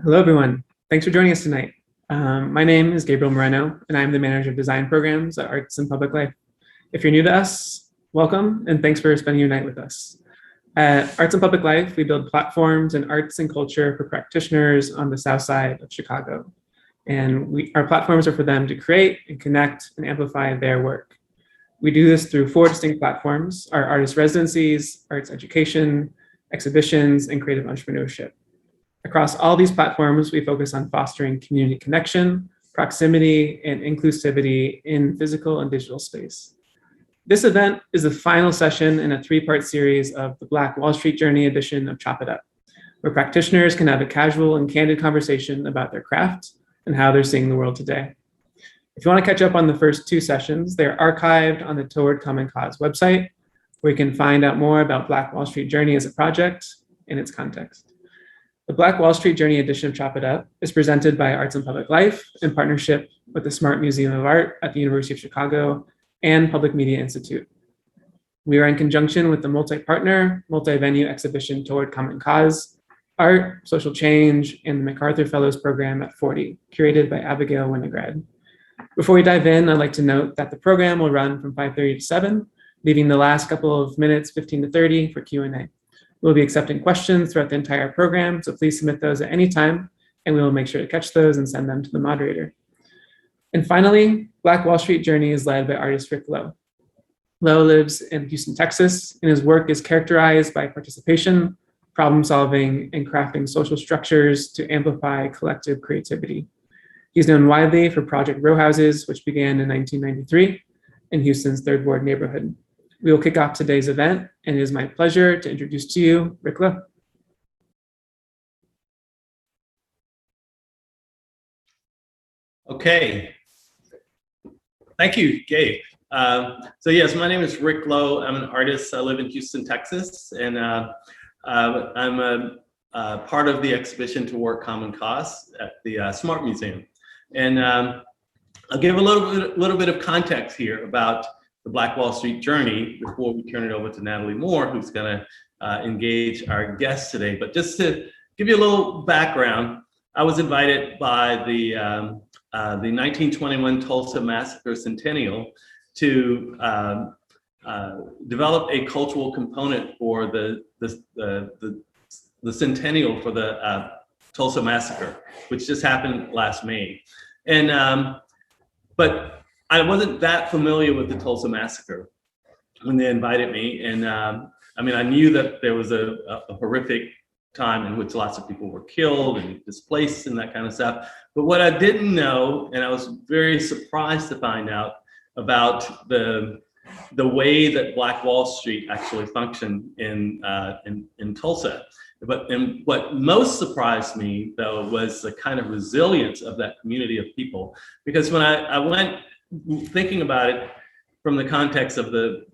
Hello, everyone. Thanks for joining us tonight. My name is Gabriel Moreno, and I'm the manager of design programs at Arts and Public Life. If you're new to us, welcome, and thanks for spending your night with us. At Arts and Public Life, we build platforms in arts and culture for practitioners on the South Side of Chicago. And our platforms are for them to create and connect and amplify their work. We do this through 4 distinct platforms: our artist residencies, arts education, exhibitions, and creative entrepreneurship. Across all these platforms, we focus on fostering community connection, proximity, and inclusivity in physical and digital space. This event is the final session in a 3-part series of the Black Wall Street Journey edition of Chop It Up, where practitioners can have a casual and candid conversation about their craft and how they're seeing the world today. If you want to catch up on the first 2 sessions, they're archived on the Toward Common Cause website, where you can find out more about Black Wall Street Journey as a project and its context. The Black Wall Street Journey edition of Chop It Up is presented by Arts and Public Life in partnership with the Smart Museum of Art at the University of Chicago and Public Media Institute. We are in conjunction with the multi-partner, multi-venue exhibition Toward Common Cause, Art, Social Change, and the MacArthur Fellows Program at 40, curated by Abigail Winograd. Before we dive in, I'd like to note that the program will run from 5:30 to 7, leaving the last couple of minutes, 15 to 30, for Q&A. We'll be accepting questions throughout the entire program, so please submit those at any time, and we will make sure to catch those and send them to the moderator. And finally, Black Wall Street Journey is led by artist Rick Lowe. Lowe lives in Houston, Texas, and his work is characterized by participation, problem solving, and crafting social structures to amplify collective creativity. He's known widely for Project Row Houses, which began in 1993 in Houston's Third Ward neighborhood. We will kick off today's event, and it is my pleasure to introduce to you Rick Lowe. Okay. Thank you, Gabe. So yes, my name is Rick Lowe. I'm an artist. I live in Houston, Texas, and I'm a part of the exhibition Toward Common Cause at the Smart Museum. And I'll give a little bit of context here about the Black Wall Street Journey before we turn it over to Natalie Moore, who's going to engage our guests today. But just to give you a little background, I was invited by the 1921 Tulsa Massacre centennial to develop a cultural component for the centennial for the Tulsa Massacre, which just happened last May. And but I wasn't that familiar with the Tulsa Massacre when they invited me. And I mean, I knew that there was a horrific time in which lots of people were killed and displaced and that kind of stuff. But what I didn't know, and I was very surprised to find out about the way that Black Wall Street actually functioned in Tulsa. And what most surprised me, though, was the kind of resilience of that community of people. Because when I went thinking about it from the context of the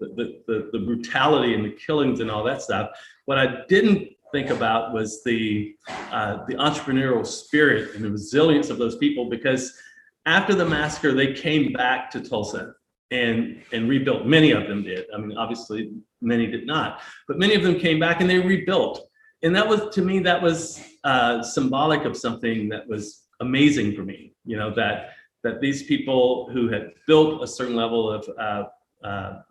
brutality and the killings and all that stuff, what I didn't think about was the entrepreneurial spirit and the resilience of those people. Because after the massacre, they came back to Tulsa and rebuilt. Many of them did. I mean, obviously, many did not, but many of them came back and they rebuilt. And that was, to me, that was symbolic of something that was amazing for me. You know, that these people who had built a certain level of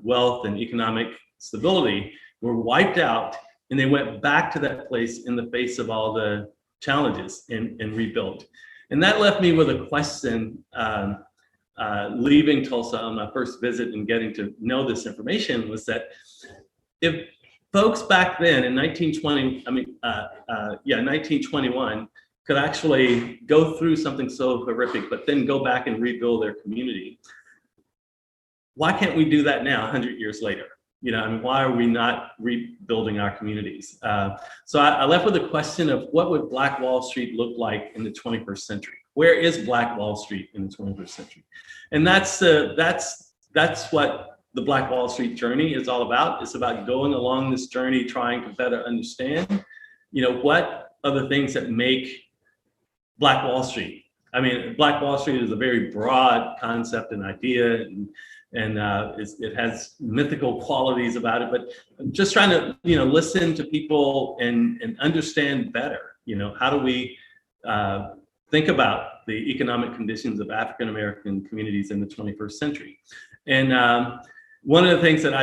wealth and economic stability were wiped out, and they went back to that place in the face of all the challenges and rebuilt. And that left me with a question, leaving Tulsa on my first visit and getting to know this information, was that if folks back then in 1921 could actually go through something so horrific, but then go back and rebuild their community, why can't we do that now, 100 years later? You know, I mean, why are we not rebuilding our communities? So I left with a question of what would Black Wall Street look like in the 21st century? Where is Black Wall Street in the 21st century? And that's what the Black Wall Street Journey is all about. It's about going along this journey, trying to better understand, you know, what are the things that make Black Wall Street. I mean, Black Wall Street is a very broad concept and idea, and it has mythical qualities about it. But I'm just trying to, you know, listen to people and understand better. You know, how do we think about the economic conditions of African American communities in the 21st century. And one of the things that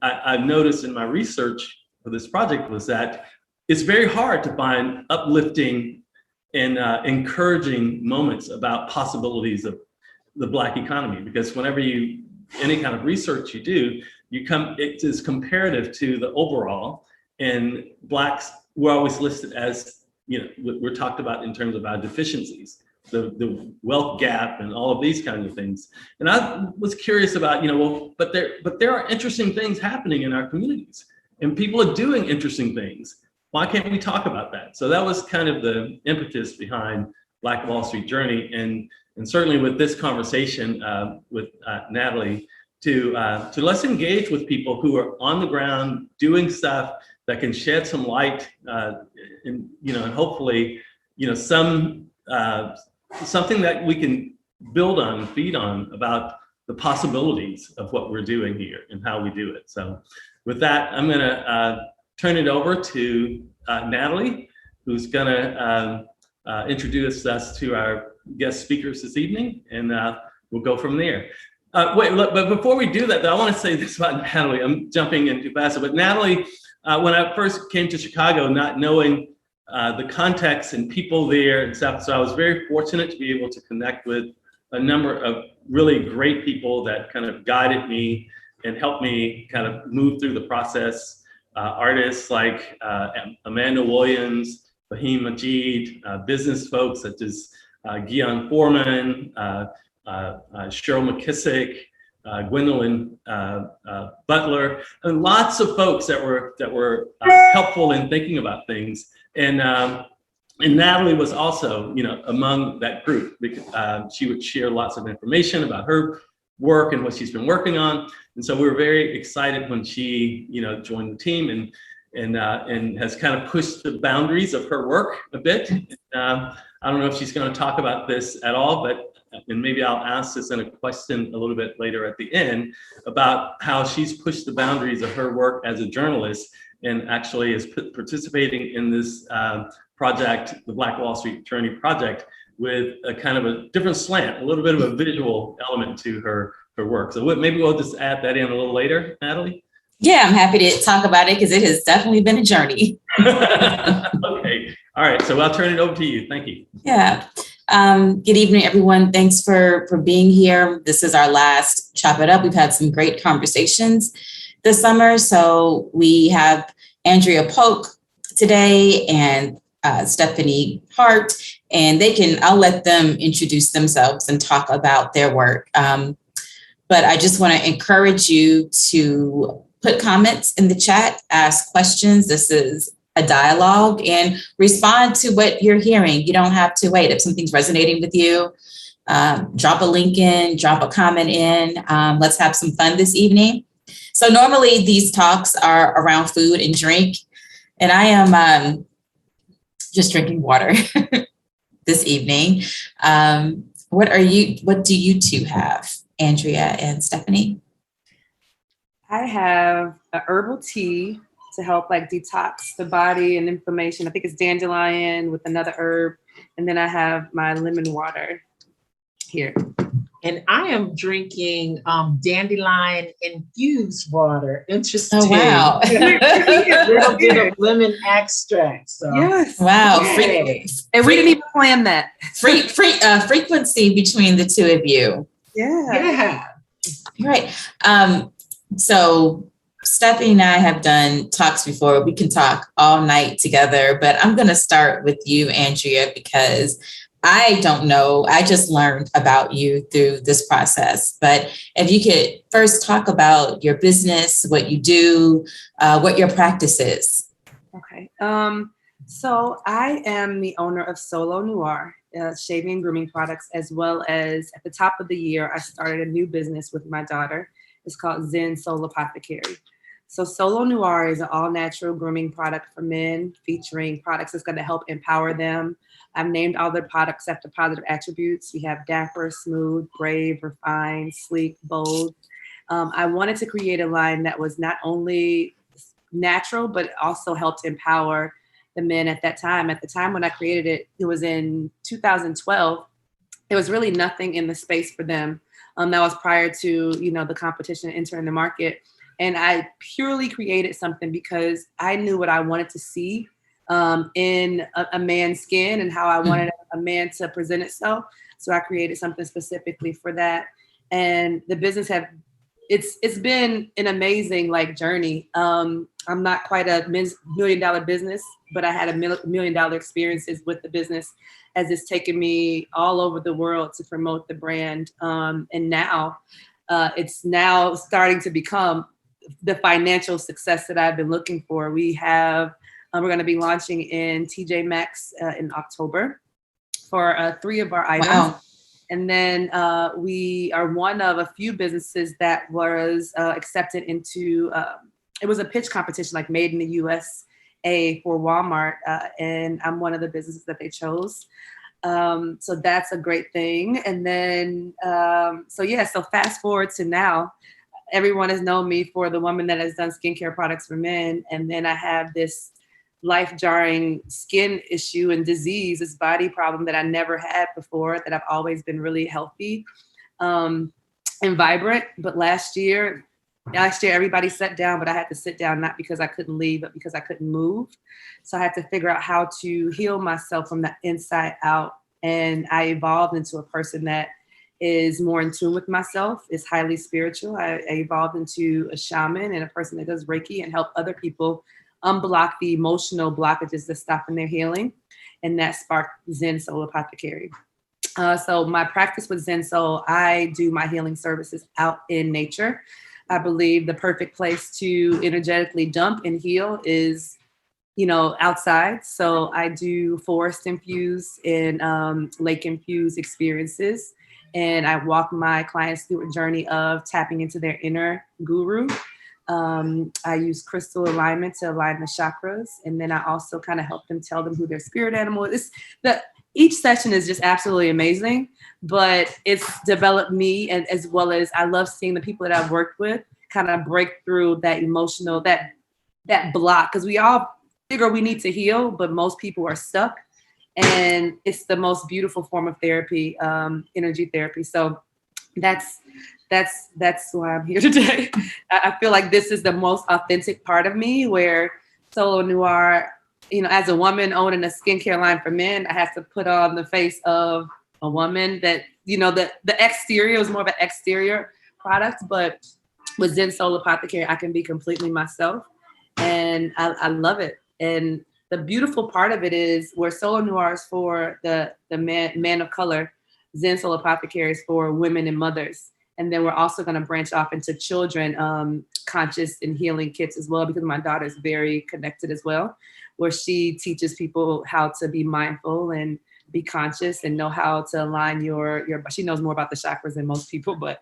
I've noticed in my research for this project was that it's very hard to find uplifting and encouraging moments about possibilities of the Black economy, because whenever any kind of research you do, it is comparative to the overall, and Blacks were always listed as, we're talked about in terms of our deficiencies, the wealth gap and all of these kinds of things. And I was curious about, but there are interesting things happening in our communities, and people are doing interesting things. Why can't we talk about that? So that was kind of the impetus behind Black Wall Street Journey, and certainly with this conversation with Natalie, to let's engage with people who are on the ground doing stuff that can shed some light, and hopefully, something that we can build on and feed on about the possibilities of what we're doing here and how we do it. So with that, I'm gonna turn it over to Natalie, who's gonna introduce us to our guest speakers this evening, and we'll go from there. But before we do that, though, I want to say this about Natalie. I'm jumping in too fast, but Natalie, when I first came to Chicago, not knowing the context and people there and stuff, so I was very fortunate to be able to connect with a number of really great people that kind of guided me and helped me kind of move through the process. Artists like Amanda Williams, Fahim Majid, business folks such as Guion Foreman, Cheryl McKissick, Gwendolyn Butler, and lots of folks that were helpful in thinking about things. And Natalie was also, among that group, because she would share lots of information about her work and what she's been working on. And so we were very excited when she, joined the team and has kind of pushed the boundaries of her work a bit. I don't know if she's going to talk about this at all, and maybe I'll ask this in a question a little bit later at the end about how she's pushed the boundaries of her work as a journalist and actually is participating in this project, the Black Wall Street Journey project, with a kind of a different slant, a little bit of a visual element to her work. So maybe we'll just add that in a little later, Natalie. Yeah, I'm happy to talk about it because it has definitely been a journey. Okay. All right. So I'll turn it over to you. Thank you. Yeah. Good evening, everyone. Thanks for being here. This is our last Chop It Up. We've had some great conversations this summer. So we have Andrea Polk today and Stephanie Hart, and I'll let them introduce themselves and talk about their work. But I just want to encourage you to put comments in the chat, ask questions. This is a dialogue, and respond to what you're hearing. You don't have to wait. If something's resonating with you, drop a link in, drop a comment in. Let's have some fun this evening. So normally these talks are around food and drink, and I am just drinking water this evening. What do you two have, Andrea and Stephanie? I have a herbal tea to help detox the body and inflammation. I think it's dandelion with another herb. And then I have my lemon water here. And I am drinking dandelion infused water. Interesting. Oh, wow. A little bit of lemon extract. So. Yes. Wow. And we didn't even plan that. Frequency between the two of you. Yeah. Right. So Stephanie and I have done talks before. We can talk all night together, but I'm going to start with you, Andrea, because I don't know. I just learned about you through this process. But if you could first talk about your business, what you do, what your practice is. Okay. So I am the owner of Solo Noir, shaving and grooming products, as well as at the top of the year, I started a new business with my daughter. It's called Zen Soul Apothecary. So Solo Noir is an all-natural grooming product for men, featuring products that's going to help empower them. I've named all the products after positive attributes. We have dapper, smooth, brave, refined, sleek, bold. I wanted to create a line that was not only natural, but also helped empower the men at that time. At the time when I created it, it was in 2012. There was really nothing in the space for them. That was prior to, the competition entering the market. And I purely created something because I knew what I wanted to see in a man's skin and how I wanted a man to present itself. So I created something specifically for that. And the business it's been an amazing journey. I'm not quite a $1 million business, but I had $1 million experiences with the business as it's taken me all over the world to promote the brand. And now it's now starting to become the financial success that I've been looking for. We're going to be launching in TJ Maxx in October for 3 of our items. Wow. And then we are one of a few businesses that was accepted into, it was a pitch competition, like Made in the USA for Walmart. And I'm one of the businesses that they chose. So that's a great thing. And then, so fast forward to now, everyone has known me for the woman that has done skincare products for men. And then I have this life-jarring skin issue and disease, this body problem that I never had before, that I've always been really healthy and vibrant. But last year, everybody sat down, but I had to sit down, not because I couldn't leave, but because I couldn't move. So I had to figure out how to heal myself from the inside out. And I evolved into a person that is more in tune with myself, is highly spiritual. I evolved into a shaman and a person that does Reiki and help other people unblock the emotional blockages that stop in their healing. And that sparked Zen Soul Apothecary. So my practice with Zen Soul, I do my healing services out in nature. I believe the perfect place to energetically dump and heal is, outside. So I do forest infused and lake infused experiences. And I walk my clients through a journey of tapping into their inner guru. I use crystal alignment to align the chakras. And then I also kind of help them tell them who their spirit animal is. Each session is just absolutely amazing, but it's developed me, and as well as I love seeing the people that I've worked with kind of break through that emotional, that block. Because we all figure we need to heal, but most people are stuck. And it's the most beautiful form of therapy, energy therapy. So that's why I'm here today. I feel like this is the most authentic part of me, where Solo Noir, as a woman owning a skincare line for men, I have to put on the face of a woman that, the exterior is more of an exterior product, but with Zen Soul Apothecary, I can be completely myself. And I love it. And the beautiful part of it is where Solo Noir is for the man of color, Zen Soul Apothecary is for women and mothers. And then we're also going to branch off into children conscious and healing kits as well, because my daughter is very connected as well, where she teaches people how to be mindful and be conscious and know how to align your she knows more about the chakras than most people. But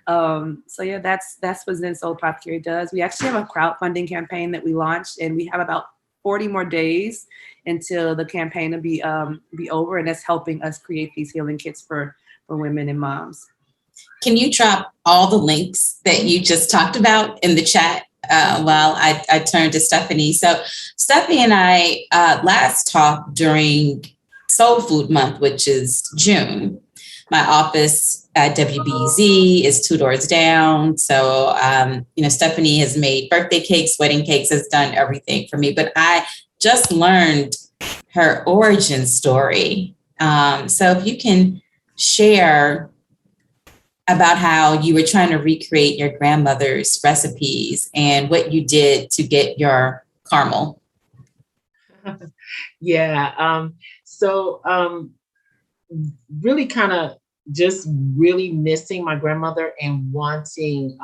that's what Zen Soul Apothecary does. We actually have a crowdfunding campaign that we launched, and we have about 40 more days until the campaign will be over, and that's helping us create these healing kits for women and moms. Can you drop all the links that you just talked about in the chat while I turn to Stephanie? So Stephanie and I last talked during Soul Food Month, which is June. My office at WBZ is 2 doors down. So, Stephanie has made birthday cakes, wedding cakes, has done everything for me. But I just learned her origin story. So if you can share about how you were trying to recreate your grandmother's recipes and what you did to get your caramel. Yeah. Really kind of just really missing my grandmother and wanting,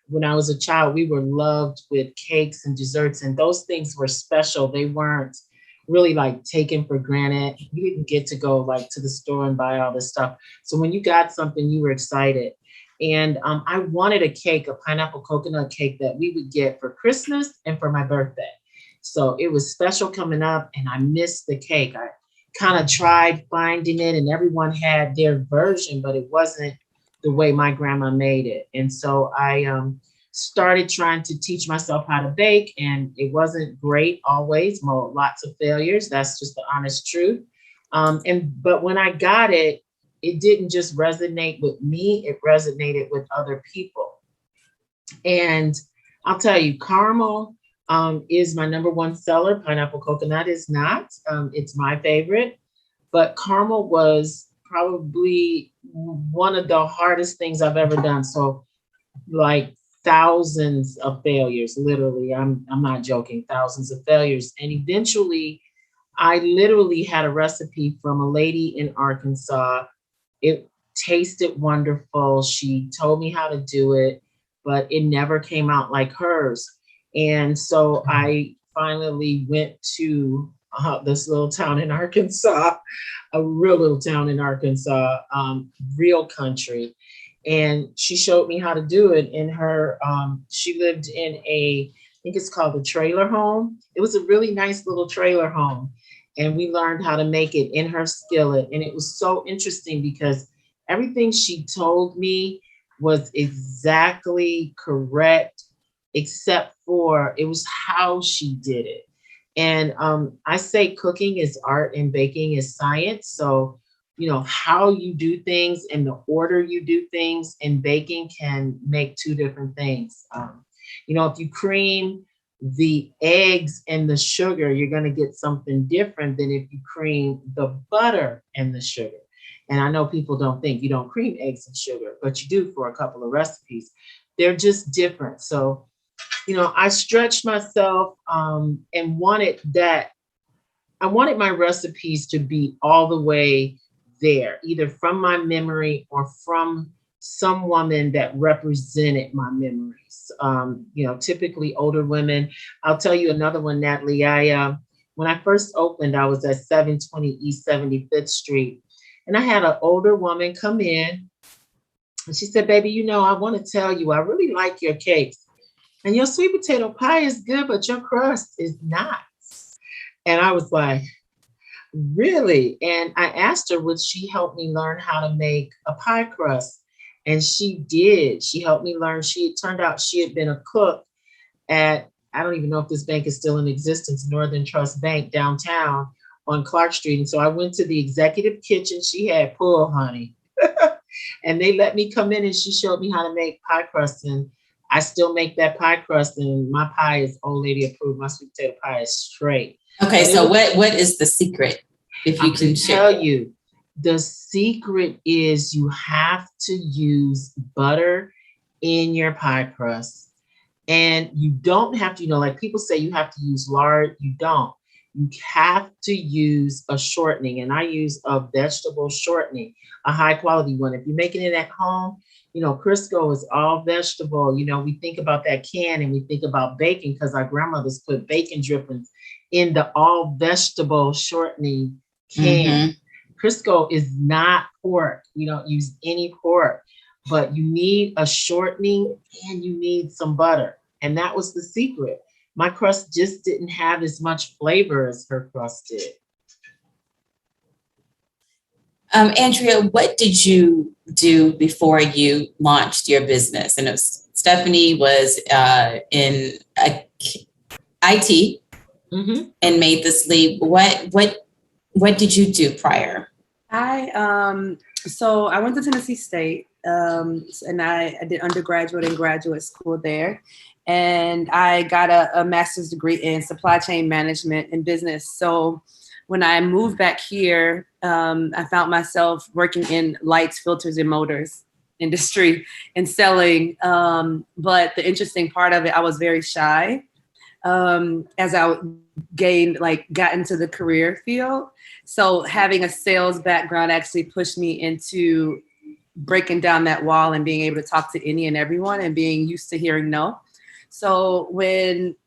when I was a child, we were loved with cakes and desserts, and those things were special. They weren't really taken for granted. You didn't get to go to the store and buy all this stuff. So when you got something, you were excited. And I wanted a cake, a pineapple coconut cake that we would get for Christmas and for my birthday. So it was special coming up, and I missed the cake. I kind of tried finding it, and everyone had their version, but it wasn't the way my grandma made it. And so I started trying to teach myself how to bake, and it wasn't great always. Lots of failures. That's just the honest truth. But when I got it, it didn't just resonate with me, it resonated with other people. And I'll tell you, caramel is my number one seller. Pineapple coconut is not. It's my favorite. But caramel was probably one of the hardest things I've ever done. So like thousands of failures, literally. I'm not joking, thousands of failures. And eventually I literally had a recipe from a lady in Arkansas. It tasted wonderful. She told me how to do it, but it never came out like hers. And so I finally went to this little town in Arkansas, a real little town in Arkansas, real country. And she showed me how to do it in her, she lived in I think it's called a trailer home. It was a really nice little trailer home. And we learned how to make it in her skillet. And it was so interesting because everything she told me was exactly correct, except for it was how she did it. And I say cooking is art and baking is science. So, you know, how you do things and the order you do things in baking can make two different things. You know, if you cream the eggs and the sugar, you're going to get something different than if you cream the butter and the sugar. And I know people don't think you don't cream eggs and sugar, but you do for a couple of recipes. They're just different. So, you know, I stretched myself and wanted that. I wanted my recipes to be all the way there, either from my memory or from some woman that represented my memories. You know, typically older women. I'll tell you another one, Natalie. When I first opened, I was at 720 East 75th Street. And I had an older woman come in and she said, baby, you know, I want to tell you, I really like your cakes. And your sweet potato pie is good, but your crust is not. And I was like, really? And I asked her, would she help me learn how to make a pie crust? And she did. She helped me learn. It turned out she had been a cook at, I don't even know if this bank is still in existence, Northern Trust Bank downtown on Clark Street. And so I went to the executive kitchen. She had pull, honey. And they let me come in and she showed me how to make pie crust. And I still make that pie crust, and my pie is old lady approved. My sweet potato pie is straight. Okay, so what is the secret? If you can tell you, the secret is you have to use butter in your pie crust. And you don't have to, you know, like people say you have to use lard. You don't. You have to use a shortening. And I use a vegetable shortening, a high quality one. If you're making it at home, you know, Crisco is all vegetable. You know, we think about that can and we think about bacon because our grandmothers put bacon drippings in the all vegetable shortening can. Mm-hmm. Crisco is not pork. You don't use any pork, but you need a shortening and you need some butter. And that was the secret. My crust just didn't have as much flavor as her crust did. Andrea, what did you do before you launched your business? And Stephanie was in IT and made this leap. What did you do prior? So I went to Tennessee State and I did undergraduate and graduate school there. And I got a master's degree in supply chain management and business. So when I moved back here, I found myself working in lights, filters, and motors industry and selling. But the interesting part of it, I was very shy as I got into the career field. So having a sales background actually pushed me into breaking down that wall and being able to talk to any and everyone and being used to hearing no. So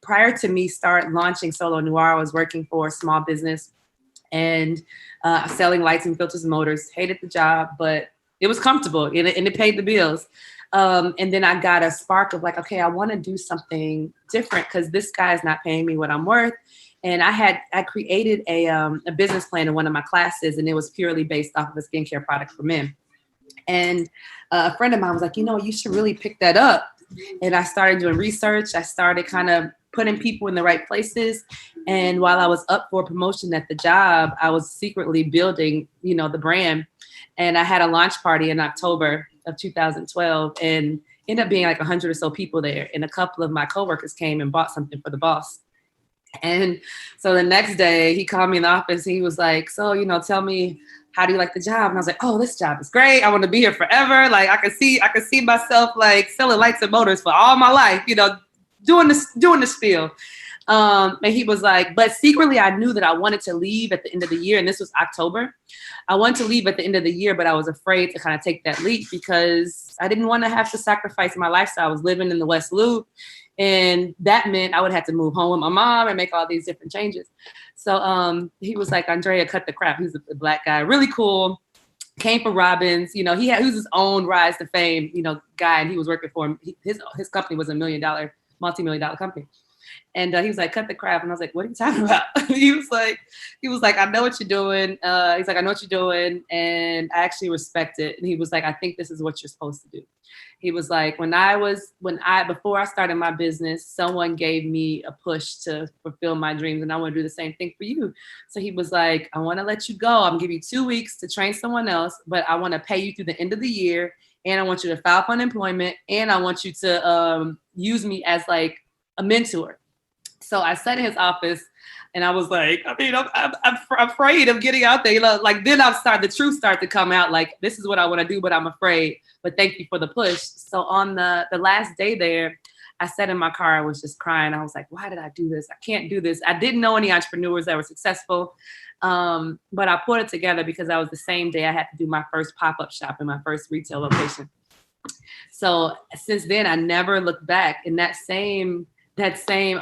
prior to me launching Solo Noir, I was working for a small business and selling lights and filters and motors. Hated the job, but it was comfortable and it paid the bills. And then I got a spark of like, okay, I want to do something different because this guy is not paying me what I'm worth. And I created a business plan in one of my classes, and it was purely based off of a skincare product for men. And a friend of mine was like, you know, you should really pick that up. And I started doing research. I started kind of putting people in the right places. And while I was up for promotion at the job, I was secretly building, the brand. And I had a launch party in October of 2012 and ended up being like 100 or so people there. And a couple of my coworkers came and bought something for the boss. And so the next day he called me in the office. He was like, so, tell me, how do you like the job? And I was like, oh, this job is great. I want to be here forever. Like I could see myself like selling lights and motors for all my life, doing the spiel. And he was like, but secretly I knew that I wanted to leave at the end of the year. And this was October. I wanted to leave at the end of the year, but I was afraid to kind of take that leap because I didn't want to have to sacrifice my lifestyle. I was living in the West Loop. And that meant I would have to move home with my mom and make all these different changes. So he was like, Andrea, cut the crap. He's a Black guy, really cool. Came from Robbins. He was his own rise to fame, guy, and he was working for him. His company was $1 multi-million-dollar company. And he was like, cut the crap. And I was like, what are you talking about? he was like, I know what you're doing. He's like, I know what you're doing. And I actually respect it. And he was like, I think this is what you're supposed to do. He was like, before I started my business, someone gave me a push to fulfill my dreams. And I want to do the same thing for you. So he was like, I want to let you go. I'm going to give you 2 weeks to train someone else, but I want to pay you through the end of the year. And I want you to file for unemployment. And I want you to use me as like a mentor. So I sat in his office and I was like, I'm afraid of getting out there. Like then the truth started to come out. Like, this is what I want to do, but I'm afraid. But thank you for the push. So on the last day there, I sat in my car. I was just crying. I was like, why did I do this? I can't do this. I didn't know any entrepreneurs that were successful. But I put it together because that was the same day I had to do my first pop-up shop in my first retail location. So since then, I never looked back. And that same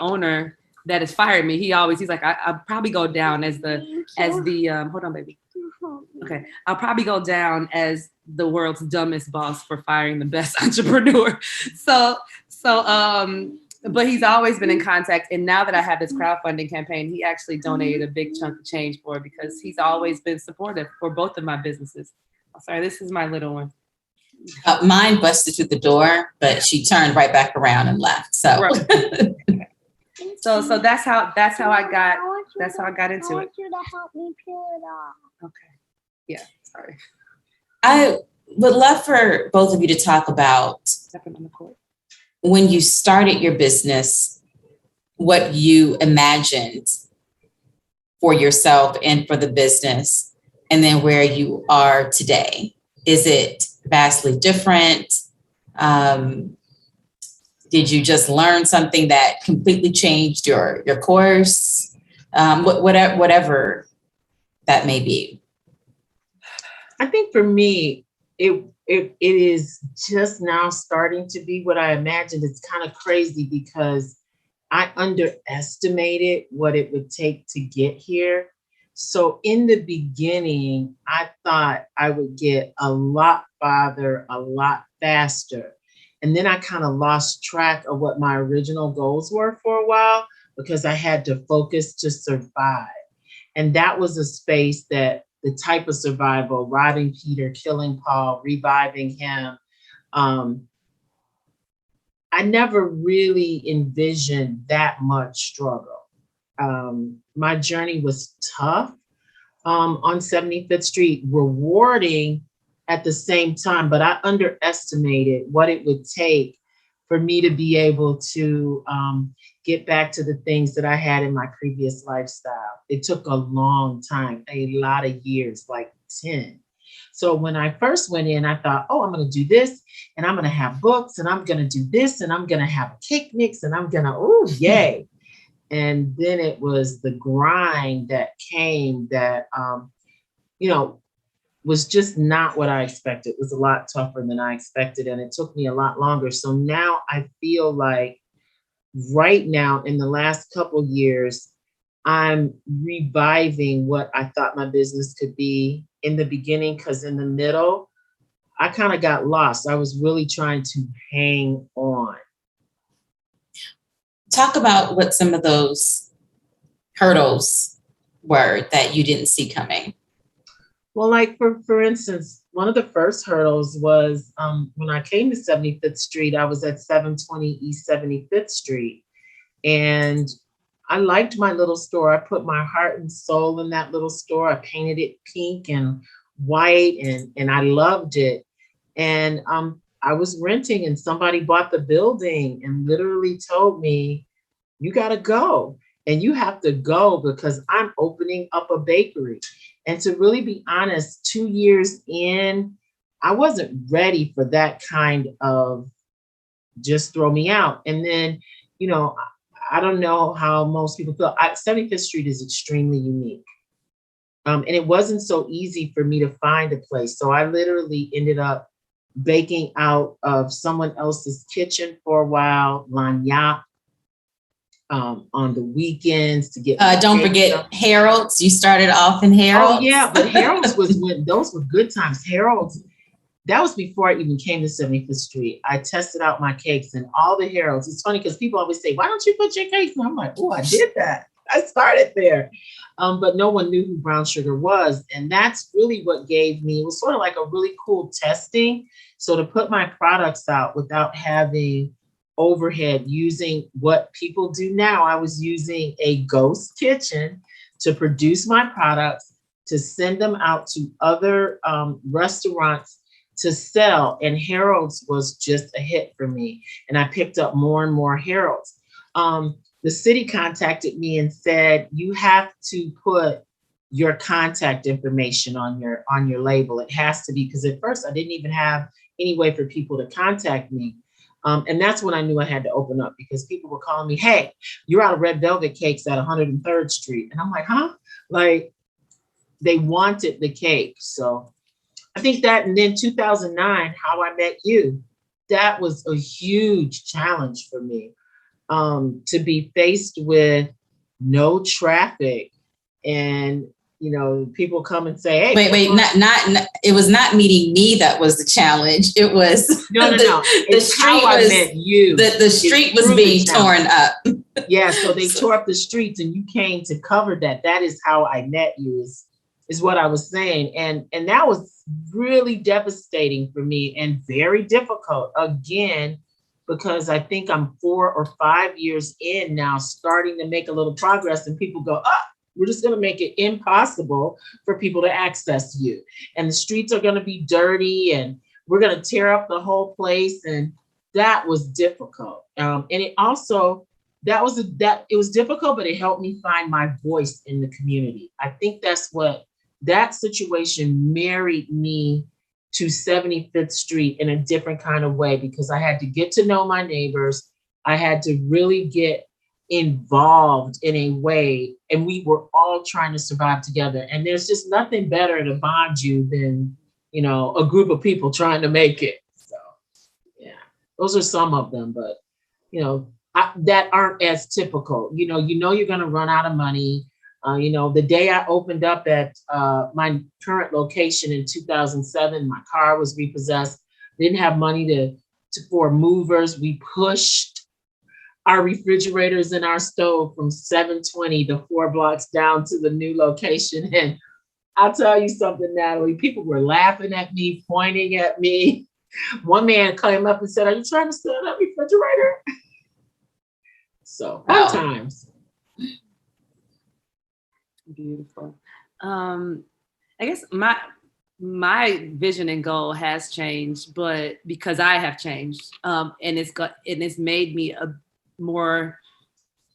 owner that has fired me, he's like, I'll probably go down as the hold on, baby. Okay. I'll probably go down as the world's dumbest boss for firing the best entrepreneur. But he's always been in contact. And now that I have this crowdfunding campaign, he actually donated a big chunk of change for it because he's always been supportive for both of my businesses. Oh, sorry, this is my little one. Mine busted through the door, but she turned right back around and left. So, right. so that's how I got into it. I want you to help me peel it off. Okay. Yeah. Sorry. I would love for both of you to talk about Stepping on the court. When you started your business, what you imagined for yourself and for the business, and then where you are today. Is it vastly different? Did you just learn something that completely changed your course? Whatever that may be. I think for me, it is just now starting to be what I imagined. It's kind of crazy because I underestimated what it would take to get here. So in the beginning, I thought I would get a lot farther, a lot faster. And then I kind of lost track of what my original goals were for a while because I had to focus to survive. And that was a space that the type of survival, robbing Peter, killing Paul, reviving him. I never really envisioned that much struggle. My journey was tough on 75th Street, rewarding at the same time, but I underestimated what it would take for me to be able to get back to the things that I had in my previous lifestyle. It took a long time, a lot of years, like 10. So when I first went in, I thought, oh, I'm going to do this and I'm going to have books and I'm going to do this and I'm going to have a cake mix and I'm going to, oh, yay. And then it was the grind that came that, was just not what I expected. It was a lot tougher than I expected. And it took me a lot longer. So now I feel like right now in the last couple years, I'm reviving what I thought my business could be in the beginning, because in the middle, I kind of got lost. I was really trying to hang on. Talk about what some of those hurdles were that you didn't see coming. Well, like for instance, one of the first hurdles was when I came to 75th Street, I was at 720 East 75th Street. And I liked my little store. I put my heart and soul in that little store. I painted it pink and white, and I loved it. And I was renting, and somebody bought the building and literally told me, you got to go, and you have to go because I'm opening up a bakery. And to really be honest, 2 years in, I wasn't ready for that kind of just throw me out. And then, you know, I don't know how most people feel. 75th Street is extremely unique. And it wasn't so easy for me to find a place. So I literally ended up baking out of someone else's kitchen for a while, lagniappe, on the weekends to get. Don't forget Harold's. You started off in Harold's. Oh yeah, but Harold's was when those were good times. Harold's, that was before I even came to 75th Street. I tested out my cakes and all the Harold's. It's funny because people always say, why don't you put your cakes? And I'm like, oh, I did that. I started there. But no one knew who brown sugar was. And that's really what gave me, it was sort of like a really cool testing. So to put my products out without having overhead, using what people do now, I was using a ghost kitchen to produce my products, to send them out to other restaurants to sell. And Harold's was just a hit for me. And I picked up more and more Harold's. The city contacted me and said, you have to put your contact information on your label. It has to be, because at first I didn't even have any way for people to contact me. And that's when I knew I had to open up, because people were calling me, hey, you're out of red velvet cakes at 103rd Street. And I'm like, huh? Like, they wanted the cake. So I think that, and then 2009, How I Met You, that was a huge challenge for me, to be faced with no traffic and, you know, people come and say, hey. Wait, not, it was not meeting me that was the challenge. It was no. The street How I Met You. The street was being torn up. Yeah, so they tore up the streets and you came to cover that. That is how I met you, is what I was saying. And that was really devastating for me and very difficult, again, because I think I'm 4 or 5 years in now, starting to make a little progress, and people go, we're just going to make it impossible for people to access you. And the streets are going to be dirty and we're going to tear up the whole place. And that was difficult. And it also, it was difficult, but it helped me find my voice in the community. I think that's what that situation married me to 75th Street in a different kind of way, because I had to get to know my neighbors. I had to really get involved in a way, and we were all trying to survive together. And there's just nothing better to bond you than, you know, a group of people trying to make it. So yeah, those are some of them, but you know, that aren't as typical. You know, you're going to run out of money. You know, the day I opened up at my current location in 2007, my car was repossessed. Didn't have money for movers. We pushed our refrigerators and our stove from 720 to 4 blocks down to the new location. And I'll tell you something, Natalie, people were laughing at me, pointing at me. One man came up and said, are you trying to steal that refrigerator? So fun times. Beautiful. I guess my vision and goal has changed, but because I have changed, and it's made me a more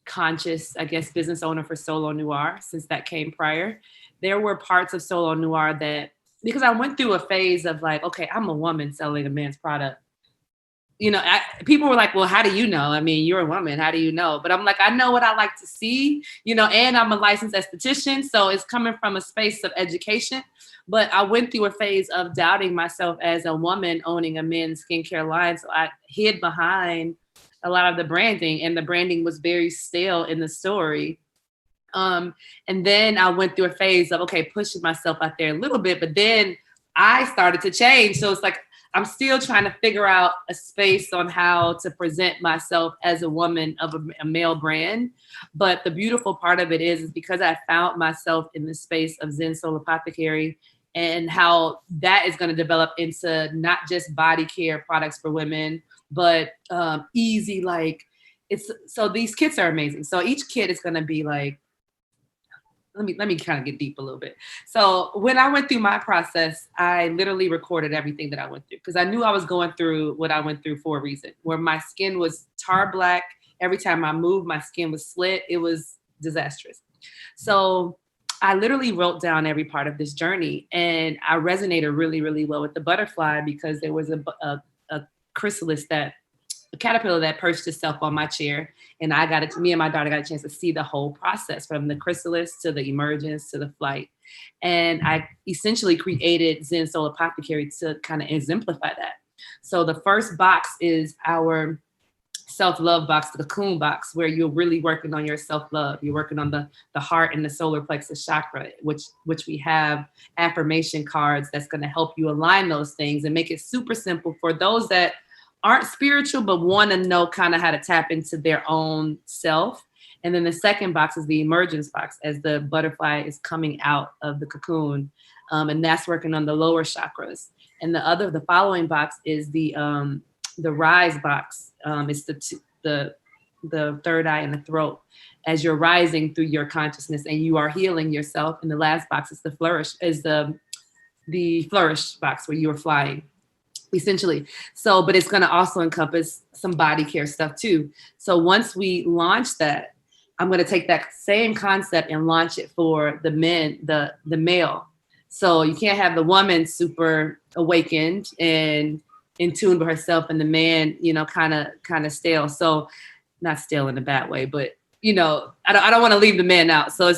conscious, I guess, business owner for Solo Noir, since that came prior. There were parts of Solo Noir that, because I went through a phase of like, okay, I'm a woman selling a man's product. You know, people were like, well, how do you know? I mean, you're a woman, how do you know? But I'm like, I know what I like to see, you know, and I'm a licensed esthetician. So it's coming from a space of education. But I went through a phase of doubting myself as a woman owning a men's skincare line. So I hid behind a lot of the branding, and the branding was very stale in the story. And then I went through a phase of, okay, pushing myself out there a little bit, but then I started to change. So it's like, I'm still trying to figure out a space on how to present myself as a woman of a male brand. But the beautiful part of it is because I found myself in the space of Zen Soul Apothecary and how that is going to develop into not just body care products for women, but easy, like so these kits are amazing. So each kit is going to be like, let me kind of get deep a little bit. So when I went through my process, I literally recorded everything that I went through, because I knew I was going through what I went through for a reason, where my skin was tar black. Every time I moved, my skin was slit. It was disastrous. So I literally wrote down every part of this journey, and I resonated really, really well with the butterfly, because there was a chrysalis, a caterpillar that perched itself on my chair, and me and my daughter got a chance to see the whole process from the chrysalis to the emergence to the flight. And I essentially created Zen Soul Apothecary to kind of exemplify that. So the first box is our self-love box, the cocoon box, where you're really working on your self-love. You're working on the heart and the solar plexus chakra, which we have affirmation cards that's going to help you align those things and make it super simple for those that aren't spiritual but want to know kind of how to tap into their own self. And then the second box is the emergence box, as the butterfly is coming out of the cocoon, and that's working on the lower chakras. And the following box is the rise box. It's the third eye and the throat, as you're rising through your consciousness and you are healing yourself. And the last box is the flourish box, where you are flying, essentially. So, but it's going to also encompass some body care stuff too. So once we launch that, I'm going to take that same concept and launch it for the men, the male. So you can't have the woman super awakened and in tune with herself, and the man, kind of stale. So not stale in a bad way, but I don't want to leave the man out. So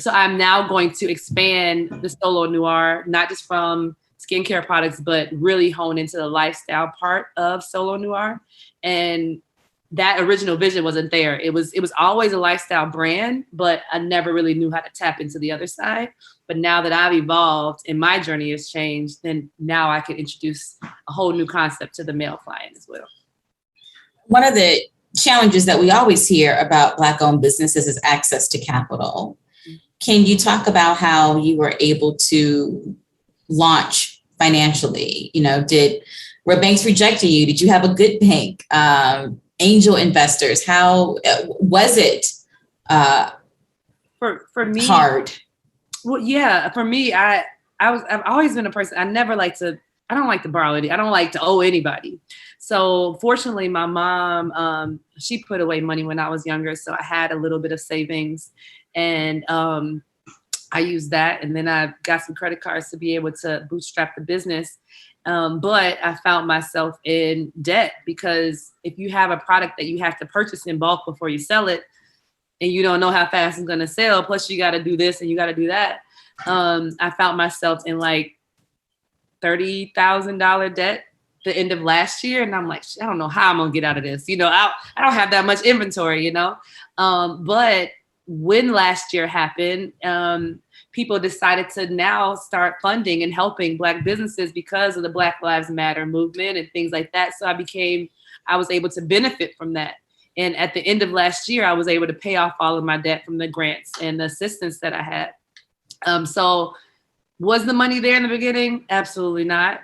I'm now going to expand the Solo Noir, not just from skincare products, but really hone into the lifestyle part of Solo Noir. And that original vision wasn't there. It was always a lifestyle brand, but I never really knew how to tap into the other side. But now that I've evolved and my journey has changed, then now I can introduce a whole new concept to the male client as well. One of the challenges that we always hear about Black-owned businesses is access to capital. Can you talk about how you were able to launch financially? Were banks rejecting you? Did you have a good bank? Angel investors? How was it for me hard? Well, yeah, for me, I've always been a person. I don't like to borrow I don't like to owe anybody. So fortunately, my mom, she put away money when I was younger. So I had a little bit of savings, and I used that. And then I got some credit cards to be able to bootstrap the business. But I found myself in debt, because if you have a product that you have to purchase in bulk before you sell it, and you don't know how fast it's going to sell, plus you got to do this and you got to do that. I found myself in like $30,000 debt the end of last year. And I'm like, I don't know how I'm going to get out of this. I don't have that much inventory, but when last year happened, people decided to now start funding and helping Black businesses because of the Black Lives Matter movement and things like that. So I was able to benefit from that. And at the end of last year, I was able to pay off all of my debt from the grants and the assistance that I had. So was the money there in the beginning? Absolutely not.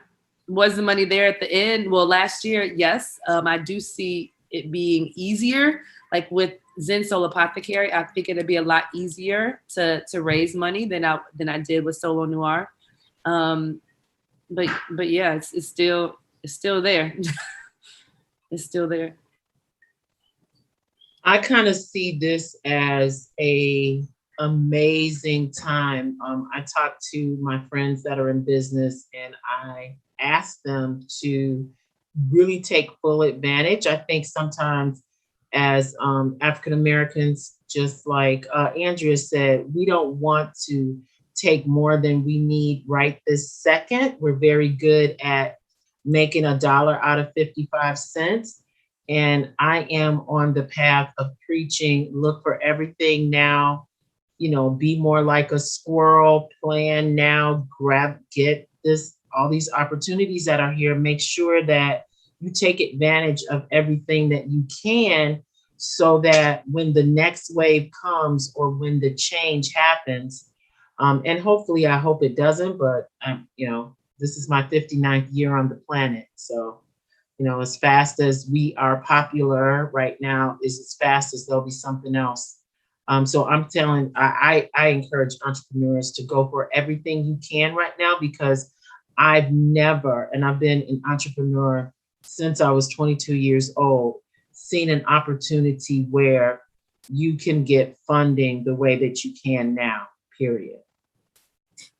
Was the money there at the end? Well, last year, yes. I do see it being easier. Like with Zen Soul Apothecary, I think it'd be a lot easier to raise money than I did with Solo Noir. But yeah, it's still there. It's still there. I kind of see this as a amazing time. I talk to my friends that are in business, and I ask them to really take full advantage. I think sometimes as African Americans, just like Andrea said, we don't want to take more than we need right this second. We're very good at making $1 out of 55 cents. And I am on the path of preaching, look for everything now, be more like a squirrel, plan now, get all these opportunities that are here. Make sure that you take advantage of everything that you can, so that when the next wave comes or when the change happens, And hopefully, I hope it doesn't, but this is my 59th year on the planet. So, as fast as we are popular right now is as fast as there'll be something else. So I encourage entrepreneurs to go for everything you can right now, because I've never, and I've been an entrepreneur since I was 22 years old, seen an opportunity where you can get funding the way that you can now, period.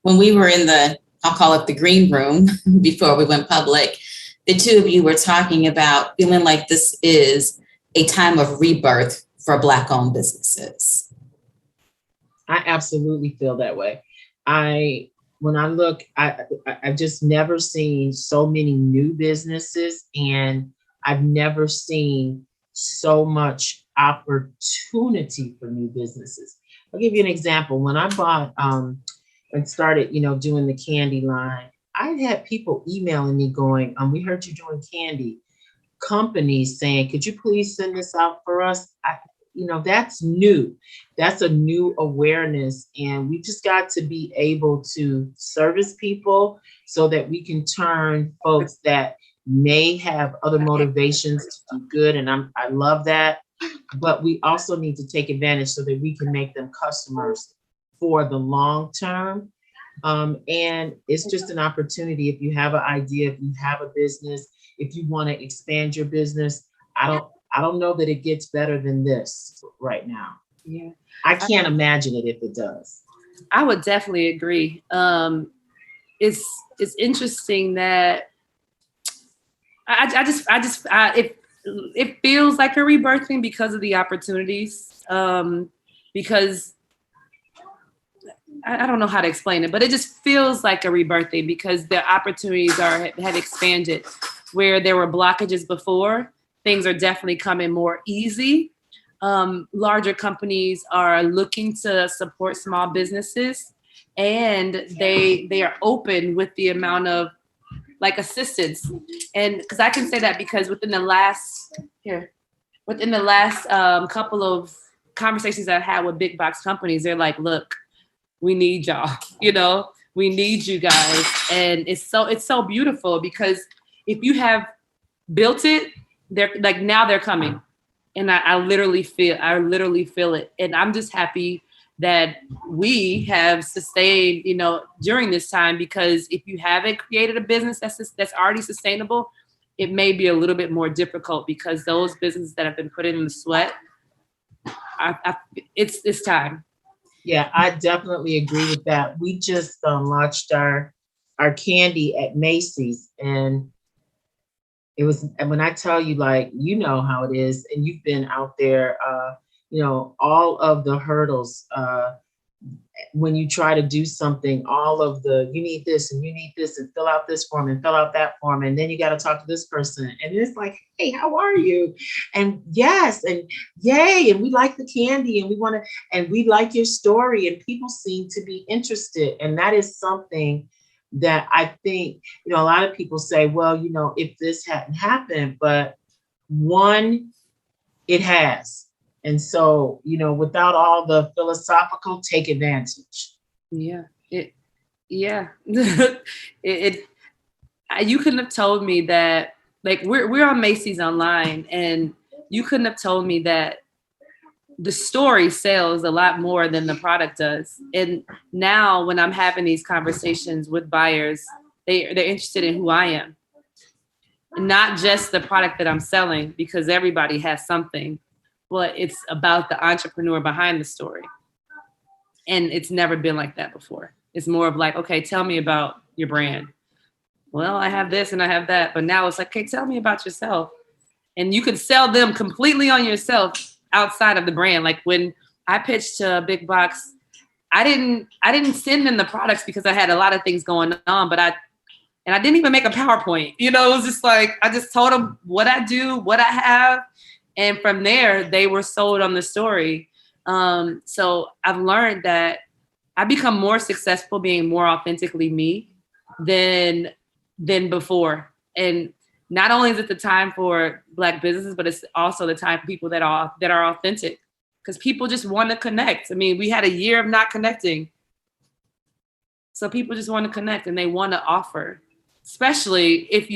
When we were in I'll call it the green room before we went public, the two of you were talking about feeling like this is a time of rebirth for Black-owned businesses. I absolutely feel that way. When I look, I've just never seen so many new businesses, and I've never seen so much opportunity for new businesses. I'll give you an example. When I bought and started, doing the candy line, I had people emailing me going, we heard you doing candy. Companies saying, could you please send this out for us? That's new. That's a new awareness. And we just got to be able to service people so that we can turn folks that may have other motivations to do good. And I love that. But we also need to take advantage so that we can make them customers for the long term. And it's just an opportunity. If you have an idea, if you have a business, if you want to expand your business, I don't know that it gets better than this right now. Yeah. I can't imagine it if it does. I would definitely agree. It's interesting that it feels like a rebirthing because of the opportunities. Because I don't know how to explain it, but it just feels like a rebirthing because the opportunities have expanded. Where there were blockages before, things are definitely coming more easy. Larger companies are looking to support small businesses, and they are open with the amount of assistance. And because I can say that because within the last couple of conversations I've had with big box companies, they're like, look, we need y'all, we need you guys. And it's so beautiful because if you have built it, they're now they're coming. And I literally feel it. And I'm just happy that we have sustained, during this time, because if you haven't created a business that's already sustainable, it may be a little bit more difficult because those businesses that have been put in the sweat, it's time. Yeah, I definitely agree with that. We just launched our candy at Macy's, and it was, and when I tell you, how it is, and you've been out there, all of the hurdles, when you try to do something, all of you need this and you need this and fill out this form and fill out that form. And then you got to talk to this person. And it's like, hey, how are you? And yes, and yay. And we like the candy and and we like your story, and people seem to be interested. And that is something that I think, a lot of people say, well, if this hadn't happened, but it has. And so, without all the philosophical, take advantage. Yeah. You couldn't have told me that, we're on Macy's online, and you couldn't have told me that the story sells a lot more than the product does. And now when I'm having these conversations with buyers, they're interested in who I am. Not just the product that I'm selling, because everybody has something. But it's about the entrepreneur behind the story. And it's never been like that before. It's more of okay, tell me about your brand. Well, I have this and I have that. But now it's okay, tell me about yourself. And you could sell them completely on yourself outside of the brand. Like when I pitched to a big box, I didn't send them the products because I had a lot of things going on, but I didn't even make a PowerPoint. It was just I just told them what I do, what I have. And from there, they were sold on the story. So I've learned that I become more successful being more authentically me than before. And not only is it the time for Black businesses, but it's also the time for people that are authentic, because people just want to connect. I mean, we had a year of not connecting. So people just want to connect and they want to offer, especially if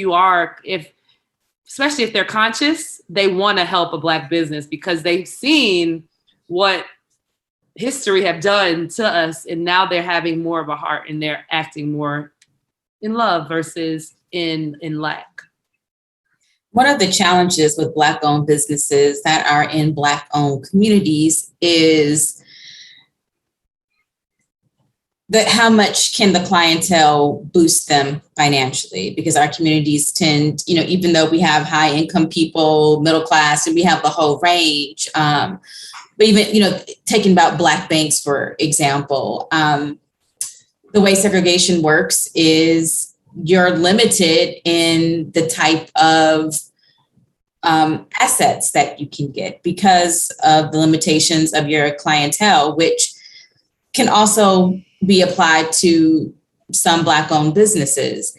they're conscious, they want to help a Black business because they've seen what history have done to us, and now they're having more of a heart and they're acting more in love versus in lack. One of the challenges with Black-owned businesses that are in Black-owned communities is that how much can the clientele boost them financially? Because our communities tend, even though we have high income people, middle class, and we have the whole range, but even, taking about Black banks, for example, the way segregation works is you're limited in the type of assets that you can get because of the limitations of your clientele, which can also be applied to some Black-owned businesses.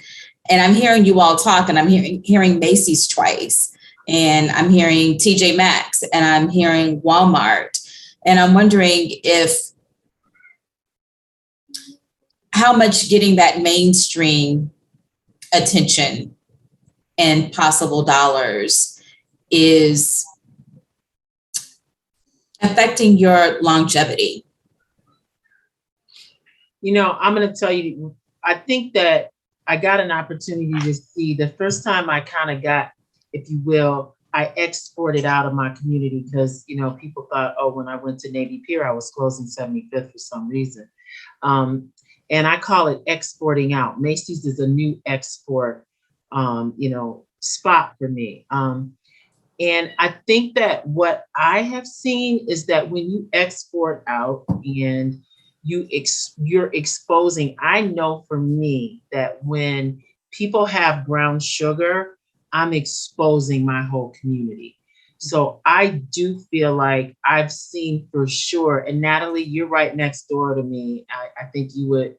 And I'm hearing you all talk, and I'm hearing Macy's twice, and I'm hearing TJ Maxx, and I'm hearing Walmart. And I'm wondering how much getting that mainstream attention and possible dollars is affecting your longevity. I'm going to tell you, I think that I got an opportunity to see the first time I kind of got, if you will, I exported out of my community because, people thought, when I went to Navy Pier, I was closing 75th for some reason. And I call it exporting out. Macy's is a new export, spot for me. And I think that what I have seen is that when you export out and you're exposing, I know for me that when people have brown sugar, I'm exposing my whole community. So I do feel like I've seen for sure, and Natalie, you're right next door to me. I think you would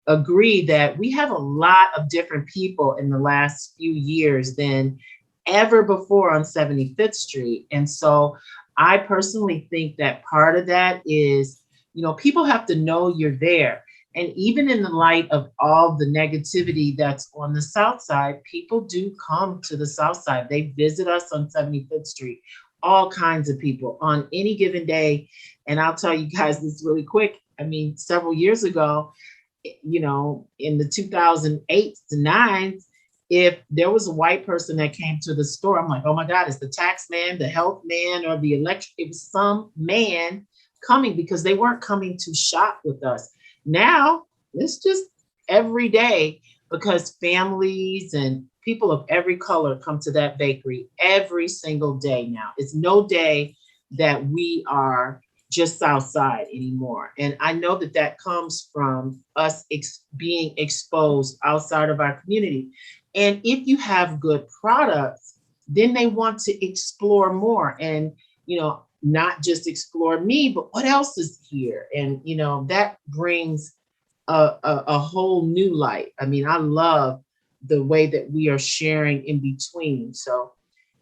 agree that we have a lot of different people in the last few years than ever before on 75th Street. And so I personally think that part of that is, people have to know you're there. And even in the light of all the negativity that's on the South Side, people do come to the South Side. They visit us on 75th Street, all kinds of people on any given day. And I'll tell you guys this really quick. I mean, several years ago, in the 2008 to 9, if there was a white person that came to the store, I'm like, oh my God, it's the tax man, the health man, or the electric. It was some man coming because they weren't coming to shop with us. Now it's just every day because families and people of every color come to that bakery every single day now. It's no day that we are just South Side anymore. And I know that that comes from us being exposed outside of our community. And if you have good products, then they want to explore more and, not just explore me, but what else is here? And, that brings a whole new light. I mean, I love the way that we are sharing in between. So,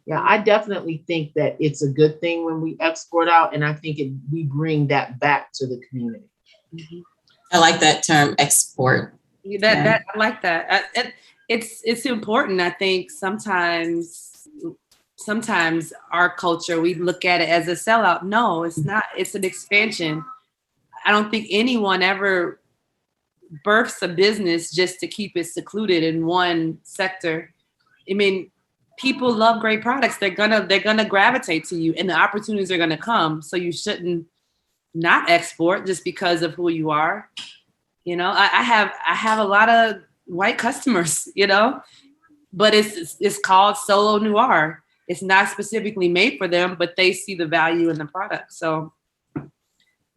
yeah, I definitely think that it's a good thing when we export out. And I think we bring that back to the community. I like that term, export. I like that. It's important. I think sometimes our culture, we look at it as a sellout. No, it's not. It's an expansion. I don't think anyone ever births a business just to keep it secluded in one sector. I mean, people love great products. They're gonna gravitate to you, and the opportunities are gonna come. So you shouldn't not export just because of who you are. I have a lot of white customers, but it's called Solo Noir. It's not specifically made for them, but they see the value in the product. So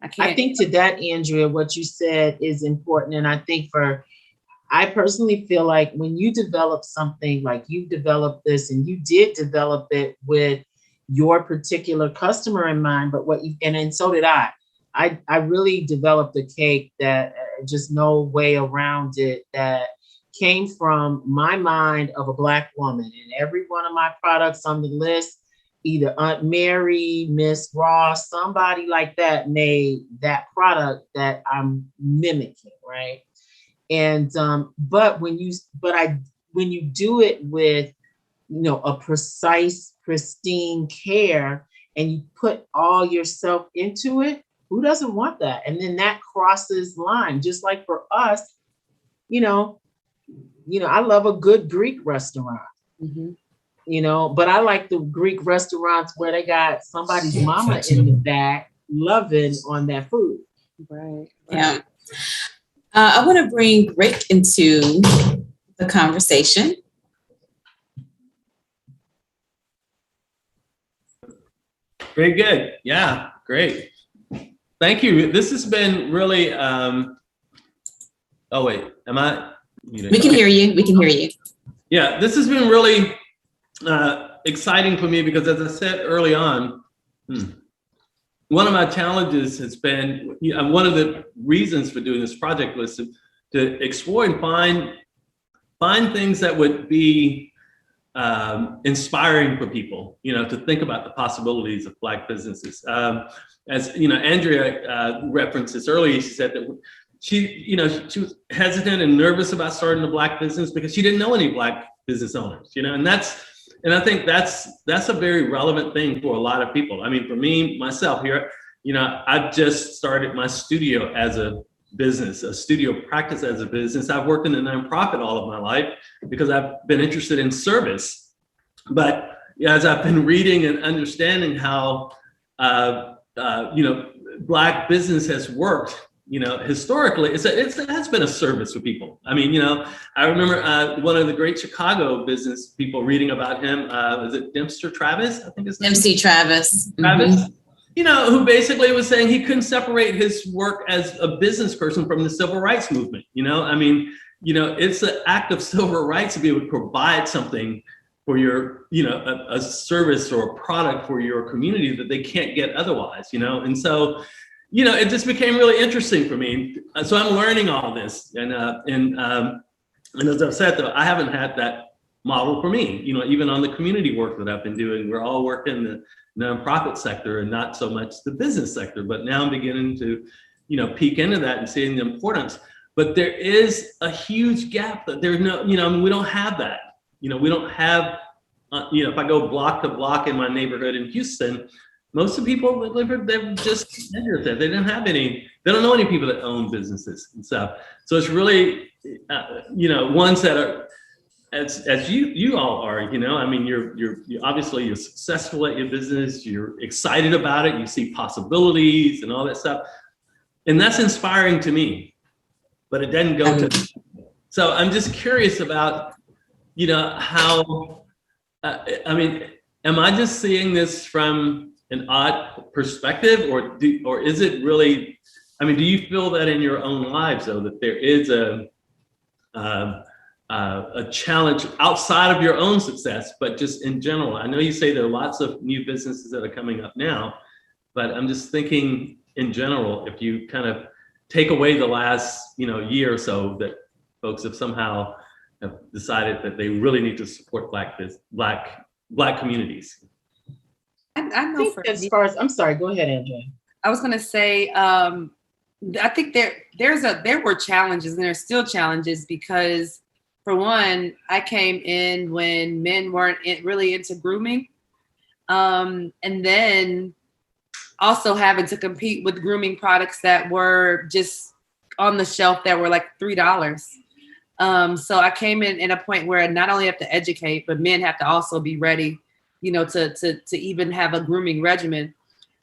I think to that, Andrea, what you said is important. And I think I personally feel like when you develop something like you developed this, and you did develop it with your particular customer in mind, but and so did I. I really developed a cake that just no way around it, that came from my mind of a Black woman. And every one of my products on the list, either Aunt Mary, Miss Ross, somebody like that made that product that I'm mimicking, right? And but when you do it with, you know, a precise, pristine care, and you put all yourself into it, who doesn't want that? And then that crosses line, just like for us, you know, I love a good Greek restaurant. Mm-hmm. You know, but I like the Greek restaurants where they got somebody's mama in the back loving on that food. Right. Yeah. I want to bring Rick into the conversation. Very good. Yeah, great. Thank you. This has been really, oh wait, am I? We can hear you. We can hear you. Yeah, this has been really exciting for me because, as I said early on, one of my challenges has been, one of the reasons for doing this project was to explore and find things that would be inspiring for people, to think about the possibilities of Black businesses. As Andrea referenced this earlier, she said that she was hesitant and nervous about starting a Black business because she didn't know any Black business owners, and I think that's a very relevant thing for a lot of people. I mean, for me, myself here, I've just started my studio as a business, a studio practice as a business. I've worked in a nonprofit all of my life because I've been interested in service. But as I've been reading and understanding how, Black business has worked, historically, it has been a service for people. I mean, I remember one of the great Chicago business people reading about him. Was it Dempster Travis? I think it's MC Travis. Travis. Mm-hmm. Who basically was saying he couldn't separate his work as a business person from the civil rights movement. It's an act of civil rights to be able to provide something for your, a service or a product for your community that they can't get otherwise, and so. It just became really interesting for me. So I'm learning all this, and as I've said, though, I haven't had that model for me. Even on the community work that I've been doing, we're all working in the nonprofit sector and not so much the business sector. But now I'm beginning to, peek into that and seeing the importance. But there is a huge gap that there's no, we don't have that. We don't have, if I go block to block in my neighborhood in Houston. Most of the people that live here, they're just there. They don't have any. They don't know any people that own businesses and stuff. So it's really, ones that are, as you all are. I mean, you're obviously you're successful at your business. You're excited about it. You see possibilities and all that stuff, and that's inspiring to me. But it doesn't go to. So I'm just curious about, how. I mean, am I just seeing this from an odd perspective, or is it really? I mean, do you feel that in your own lives, though, that there is a challenge outside of your own success, but just in general? I know you say there are lots of new businesses that are coming up now, but I'm just thinking in general, if you kind of take away the last year or so, that folks have somehow have decided that they really need to support Black communities. I know for as far as, I'm sorry, go ahead, Andrea. I was going to say, I think there were challenges, and there's still challenges, because for one, I came in when men weren't really into grooming. And then also having to compete with grooming products that were just on the shelf that were like $3. So I came in at a point where not only have to educate, but men have to also be ready, to even have a grooming regimen.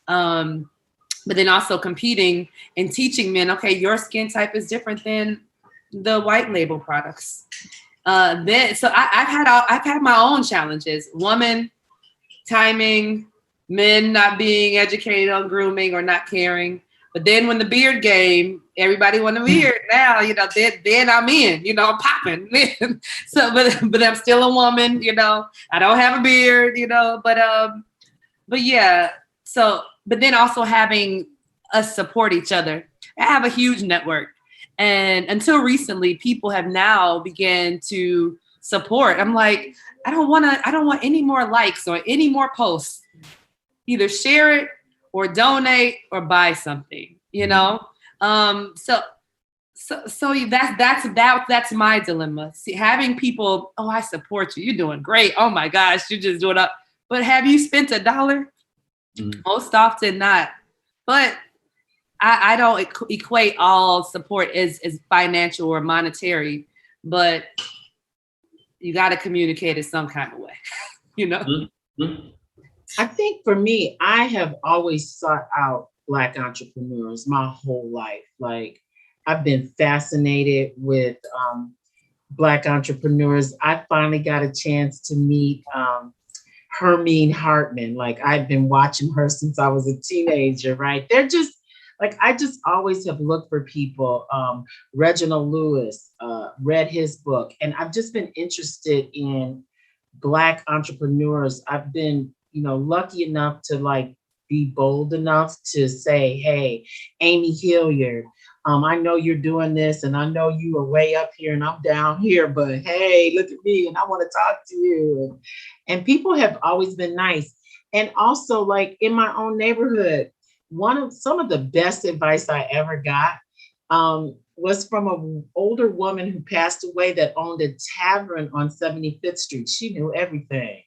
But then also competing and teaching men, okay, your skin type is different than the white label products. So I've had my own challenges: woman, timing, men not being educated on grooming or not caring. But then when the beard game, everybody want a beard now, then I'm in, I'm popping. So, but I'm still a woman, I don't have a beard, but yeah. So, but then also having us support each other. I have a huge network, and until recently, people have now began to support. I'm like, I don't want any more likes or any more posts. Either share it or donate or buy something, So So that's my dilemma. See, having people, oh, I support you. You're doing great. Oh my gosh, you're just doing up. But have you spent $1? Most often not. But I don't equate all support as financial or monetary, but you got to communicate in some kind of way, you know? I think for me, I have always sought out Black entrepreneurs my whole life. Like, I've been fascinated with Black entrepreneurs. I finally got a chance to meet Hermine Hartman. Like, I've been watching her since I was a teenager, right? They're just, like, I just always have looked for people. Reginald Lewis, read his book, and I've just been interested in Black entrepreneurs. I've been, lucky enough to like be bold enough to say, hey, Amy Hilliard, I know you're doing this and I know you are way up here and I'm down here, but hey, look at me and I want to talk to you. And people have always been nice. And also, like, in my own neighborhood, some of the best advice I ever got was from an older woman who passed away that owned a tavern on 75th Street. She knew everything.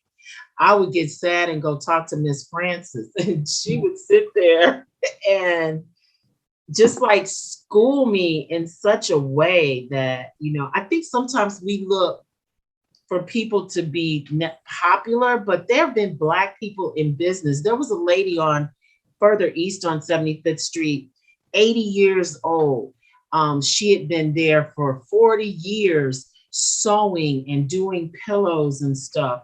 I would get sad and go talk to Miss Francis, and she would sit there and just like school me in such a way that, I think sometimes we look for people to be popular, but there have been Black people in business. There was a lady on further east on 75th Street, 80 years old. She had been there for 40 years sewing and doing pillows and stuff.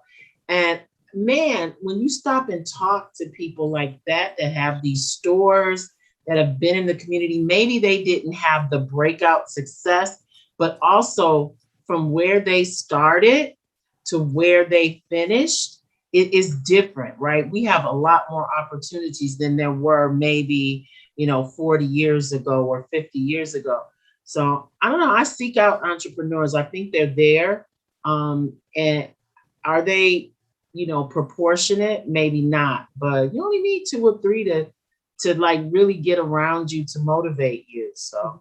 And man, when you stop and talk to people like that have these stores, that have been in the community, maybe they didn't have the breakout success, but also from where they started to where they finished, it is different, right? We have a lot more opportunities than there were maybe, 40 years ago or 50 years ago. So I don't know, I seek out entrepreneurs. I think they're there. And are they, proportionate? Maybe not, but you only need 2 or 3 to like really get around you to motivate you. So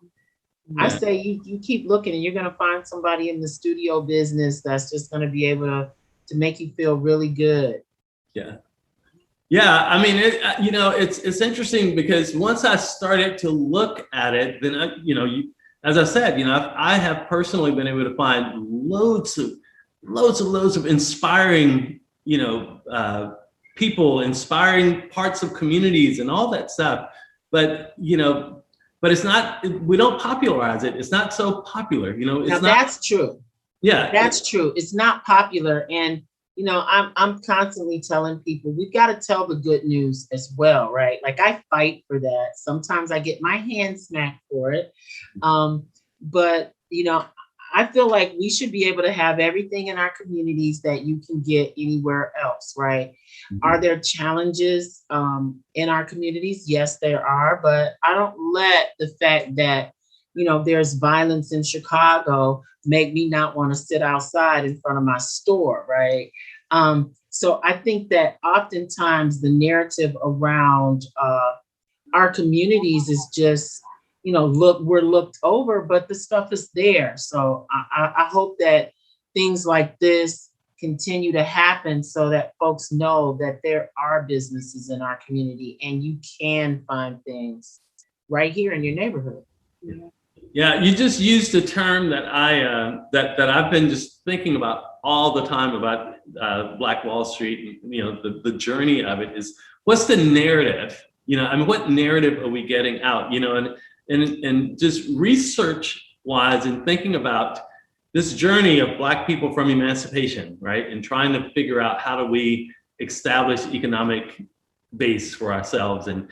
I say you keep looking and you're going to find somebody in the studio business that's just going to be able to make you feel really good. Yeah. Yeah. I mean, it's interesting because once I started to look at it, then, as I said, I have personally been able to find loads of inspiring, people, inspiring parts of communities and all that stuff. But, but it's not, we don't popularize it. It's not so popular, That's true. Yeah. That's true. It's not popular. And, I'm constantly telling people, we've got to tell the good news as well, right? Like, I fight for that. Sometimes I get my hand smacked for it. But, I feel like we should be able to have everything in our communities that you can get anywhere else, right? Mm-hmm. Are there challenges in our communities? Yes, there are, but I don't let the fact that, there's violence in Chicago make me not want to sit outside in front of my store, right? So I think that oftentimes the narrative around our communities is just, we're looked over, but the stuff is there. So I hope that things like this continue to happen so that folks know that there are businesses in our community and you can find things right here in your neighborhood. Yeah, you just used a term that that I've been just thinking about all the time about Black Wall Street. The journey of it is, what's the narrative? What narrative are we getting out? And just research wise and thinking about this journey of Black people from emancipation, right? And trying to figure out how do we establish economic base for ourselves, and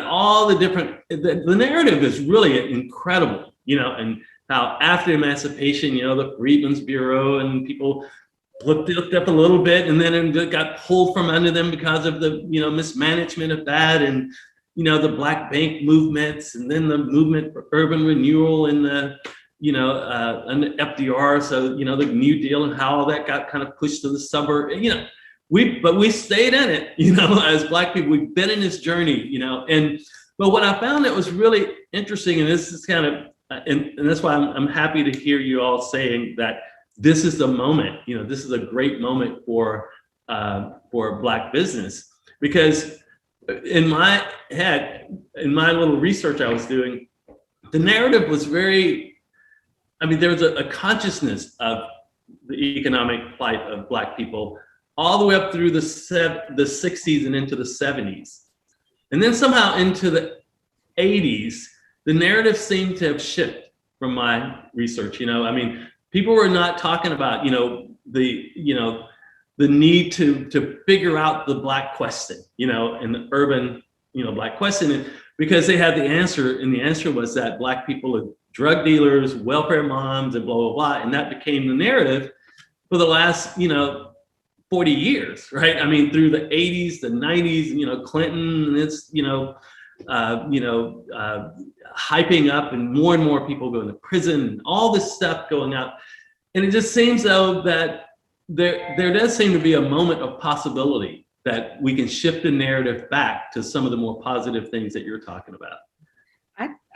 all the different, the narrative is really incredible, and how after emancipation, the Freedmen's Bureau and people looked up a little bit, and then it got pulled from under them because of the mismanagement of that, and the Black Bank movements, and then the movement for urban renewal and the and the FDR, so the New Deal and how all that got kind of pushed to the suburb, but we stayed in it, as Black people. We've been in this journey, but what I found that was really interesting, and this is kind of and that's why I'm happy to hear you all saying that this is the moment. You know, this is a great moment for Black business, because in my head, in my little research I was doing, the narrative was very, I mean, there was a consciousness of the economic plight of Black people all the way up through the 60s and into the 70s. And then somehow into the 80s, the narrative seemed to have shifted from my research. You know, I mean, people were not talking about, the need to figure out the Black question, and the urban, Black question, because they had the answer, and the answer was that Black people are drug dealers, welfare moms, and blah, blah, blah. And that became the narrative for the last, 40 years, right? I mean, through the 80s, the 90s, Clinton, and it's, hyping up, and more people going to prison, and all this stuff going out. And it just seems though that there does seem to be a moment of possibility that we can shift the narrative back to some of the more positive things that you're talking about.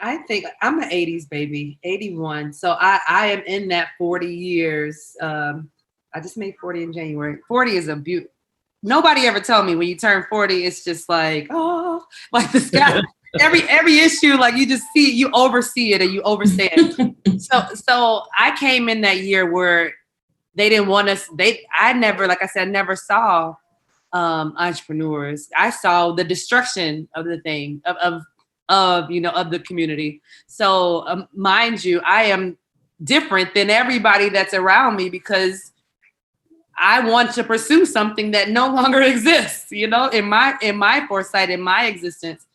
I think I'm an 80s baby, 81. So I am in that 40 years. I just made 40 in January. 40 is a beauty. Nobody ever told me when you turn 40, it's just like, oh, like the sky. every issue, like you just see, you oversee it and you overstand. So I came in that year where they didn't want us. I never saw entrepreneurs. I saw the destruction of the thing of the community. So mind you, I am different than everybody that's around me because I want to pursue something that no longer exists, in my foresight, in my existence.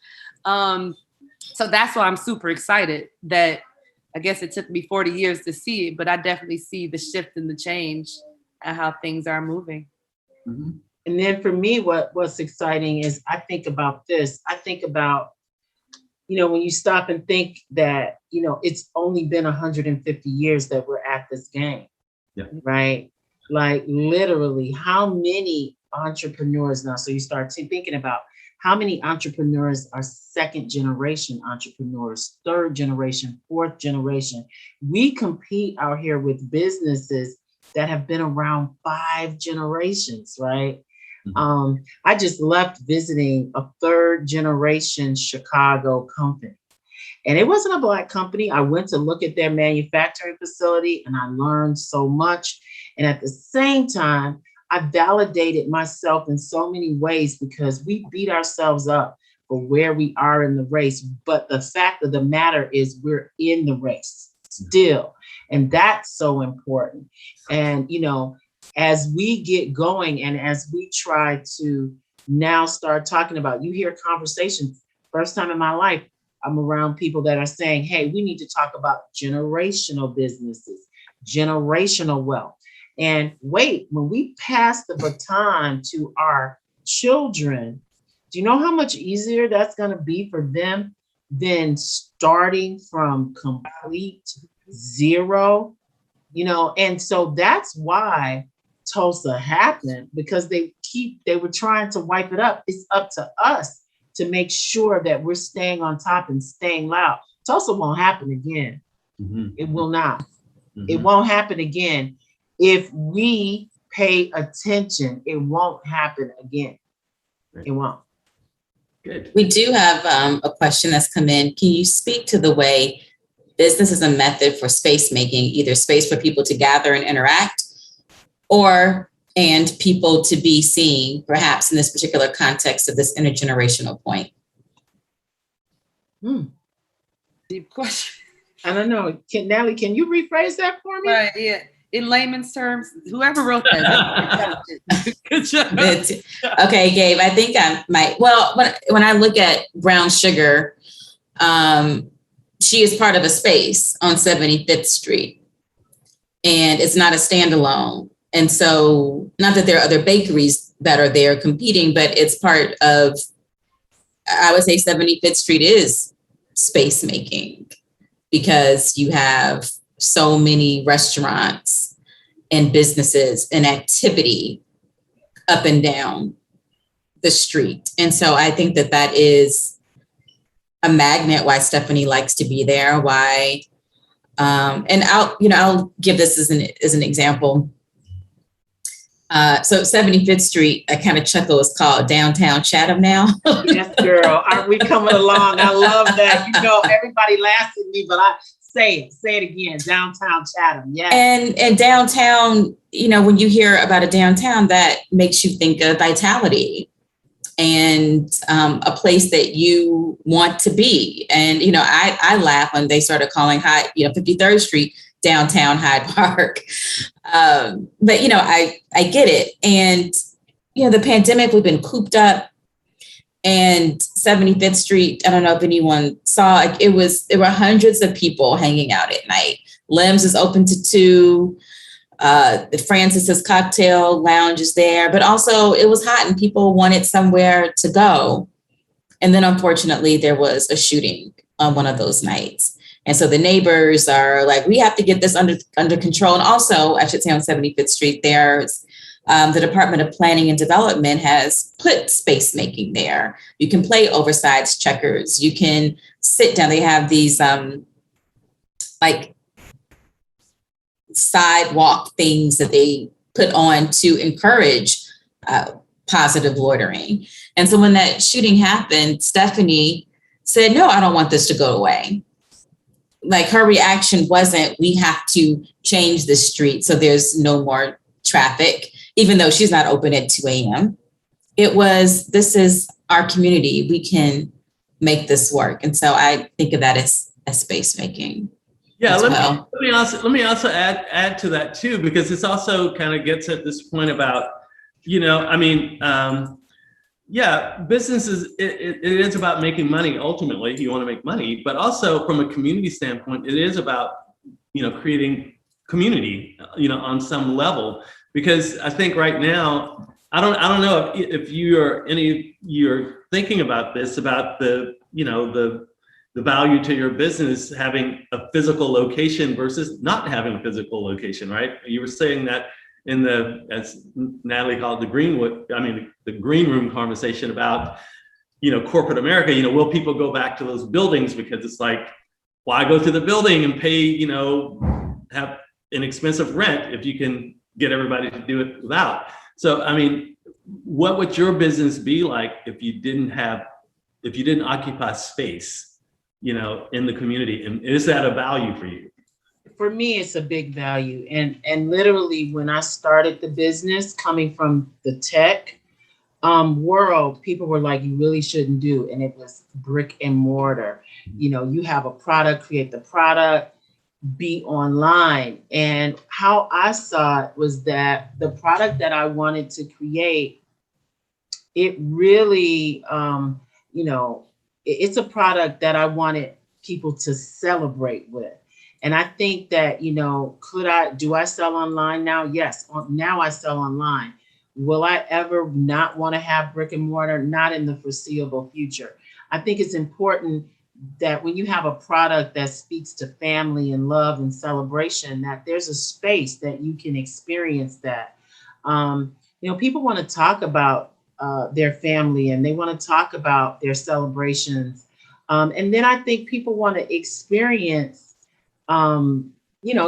So that's why I'm super excited that I guess it took me 40 years to see it, but I definitely see the shift and the change and how things are moving. Mm-hmm. And then for me, what's exciting is I think about this. I think about, when you stop and think that, it's only been 150 years that we're at this game, yeah. Right? Like literally how many entrepreneurs now? So you start thinking about how many entrepreneurs are second generation entrepreneurs, third generation, fourth generation. We compete out here with businesses that have been around 5 generations, right? Mm-hmm. I just left visiting a third generation Chicago company. And it wasn't a Black company. I went to look at their manufacturing facility and I learned so much. And at the same time, I validated myself in so many ways because we beat ourselves up for where we are in the race. But the fact of the matter is we're in the race still. And that's so important. And, as we get going and as we try to now start talking about, you hear conversations, first time in my life, I'm around people that are saying, hey, we need to talk about generational businesses, generational wealth. And wait, when we pass the baton to our children, do you know how much easier that's going to be for them than starting from complete zero? And so that's why Tulsa happened, because they were trying to wipe it up. It's up to us to make sure that we're staying on top and staying loud. Tulsa won't happen again. Mm-hmm. It will not. Mm-hmm. It won't happen again. If we pay attention, it won't happen again. It won't. Good. We do have a question that's come in. Can you speak to the way business is a method for space making, either space for people to gather and interact, and people to be seen, perhaps in this particular context of this intergenerational point? Deep question. I don't know. Natalie, can you rephrase that for me? Right, yeah. In layman's terms, whoever wrote that. Good job. Okay, Gabe, I think I might. Well, when I look at Brown Sugar, she is part of a space on 75th Street, and it's not a standalone. And so, not that there are other bakeries that are there competing, but it's part of, I would say 75th Street is space making because you have so many restaurants and businesses and activity up and down the street. And so I think that is a magnet why Stephanie likes to be there, why And I'll give this as an example. So 75th Street, I kind of chuckle, is called downtown Chatham now. Yes, girl. Aren't we coming along? I love that. Everybody laughs at me, but I say it again. Downtown Chatham. Yes. And downtown, when you hear about a downtown, that makes you think of vitality and a place that you want to be. And, I laugh when they started calling 53rd Street downtown Hyde Park. But, I get it. And, the pandemic, we've been cooped up, and 75th Street, I don't know if anyone saw, there were hundreds of people hanging out at night. Limbs is open to 2. The Francis's cocktail lounge is there, but also it was hot and people wanted somewhere to go. And then unfortunately there was a shooting on one of those nights. And so the neighbors are like, we have to get this under control. And also, I should say, on 75th Street, there's the Department of Planning and Development has put space making there. You can play oversized checkers. You can sit down. They have these sidewalk things that they put on to encourage positive loitering. And so when that shooting happened, Stephanie said, no, I don't want this to go away. Like, her reaction wasn't, we have to change the street so there's no more traffic, even though she's not open at 2 a.m. It was, this is our community. We can make this work. And so I think of that as space making. Yeah, let me also add to that too, because this also kind of gets at this point about, businesses, it is about making money. Ultimately, you want to make money, but also from a community standpoint, it is about, creating community, on some level, because I think right now, I don't know if you're thinking about this, about the value to your business having a physical location versus not having a physical location, right? You were saying that in as Natalie called the green room conversation about, corporate America, will people go back to those buildings? Because it's like, why go to the building and pay, have an expensive rent if you can get everybody to do it without? So, what would your business be like if you didn't occupy space, in the community? And is that a value for you? For me, it's a big value. And literally, when I started the business, coming from the tech world, people were like, you really shouldn't do. And it was brick and mortar. You have a product, create the product, be online. And how I saw it was that the product that I wanted to create, it really, it's a product that I wanted people to celebrate with. And I think that, do I sell online now? Yes, now I sell online. Will I ever not want to have brick and mortar? Not in the foreseeable future. I think it's important that when you have a product that speaks to family and love and celebration, that there's a space that you can experience that. People want to talk about their family, and they want to talk about their celebrations. And then I think people want to experience,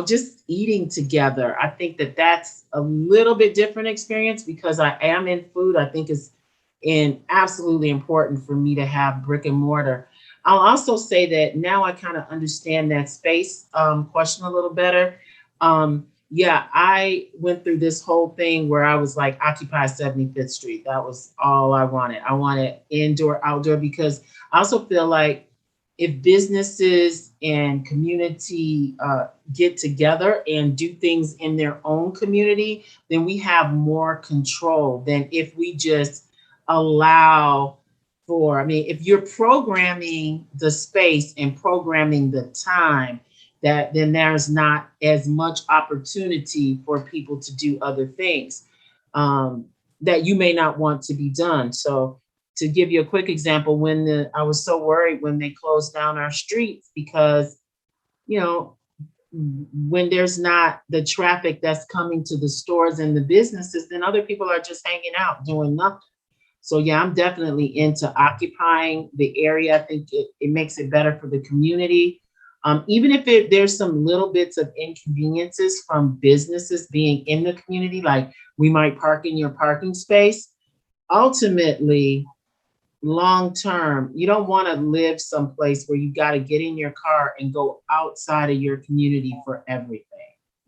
just eating together. I think that that's a little bit different experience, because I am in food. I think it's absolutely important for me to have brick and mortar. I'll also say that now I kind of understand that space question a little better. I went through this whole thing where I was like, occupy 75th Street. That was all I wanted. I wanted indoor, outdoor, because I also feel like if businesses and community get together and do things in their own community, then we have more control than if we just allow for, if you're programming the space and programming the time, then there's not as much opportunity for people to do other things that you may not want to be done. So to give you a quick example, I was so worried when they closed down our streets, because, when there's not the traffic that's coming to the stores and the businesses, then other people are just hanging out doing nothing. So yeah, I'm definitely into occupying the area. I think it makes it better for the community. Even if there's some little bits of inconveniences from businesses being in the community, like we might park in your parking space, ultimately, long term, you don't want to live someplace where you got to get in your car and go outside of your community for everything.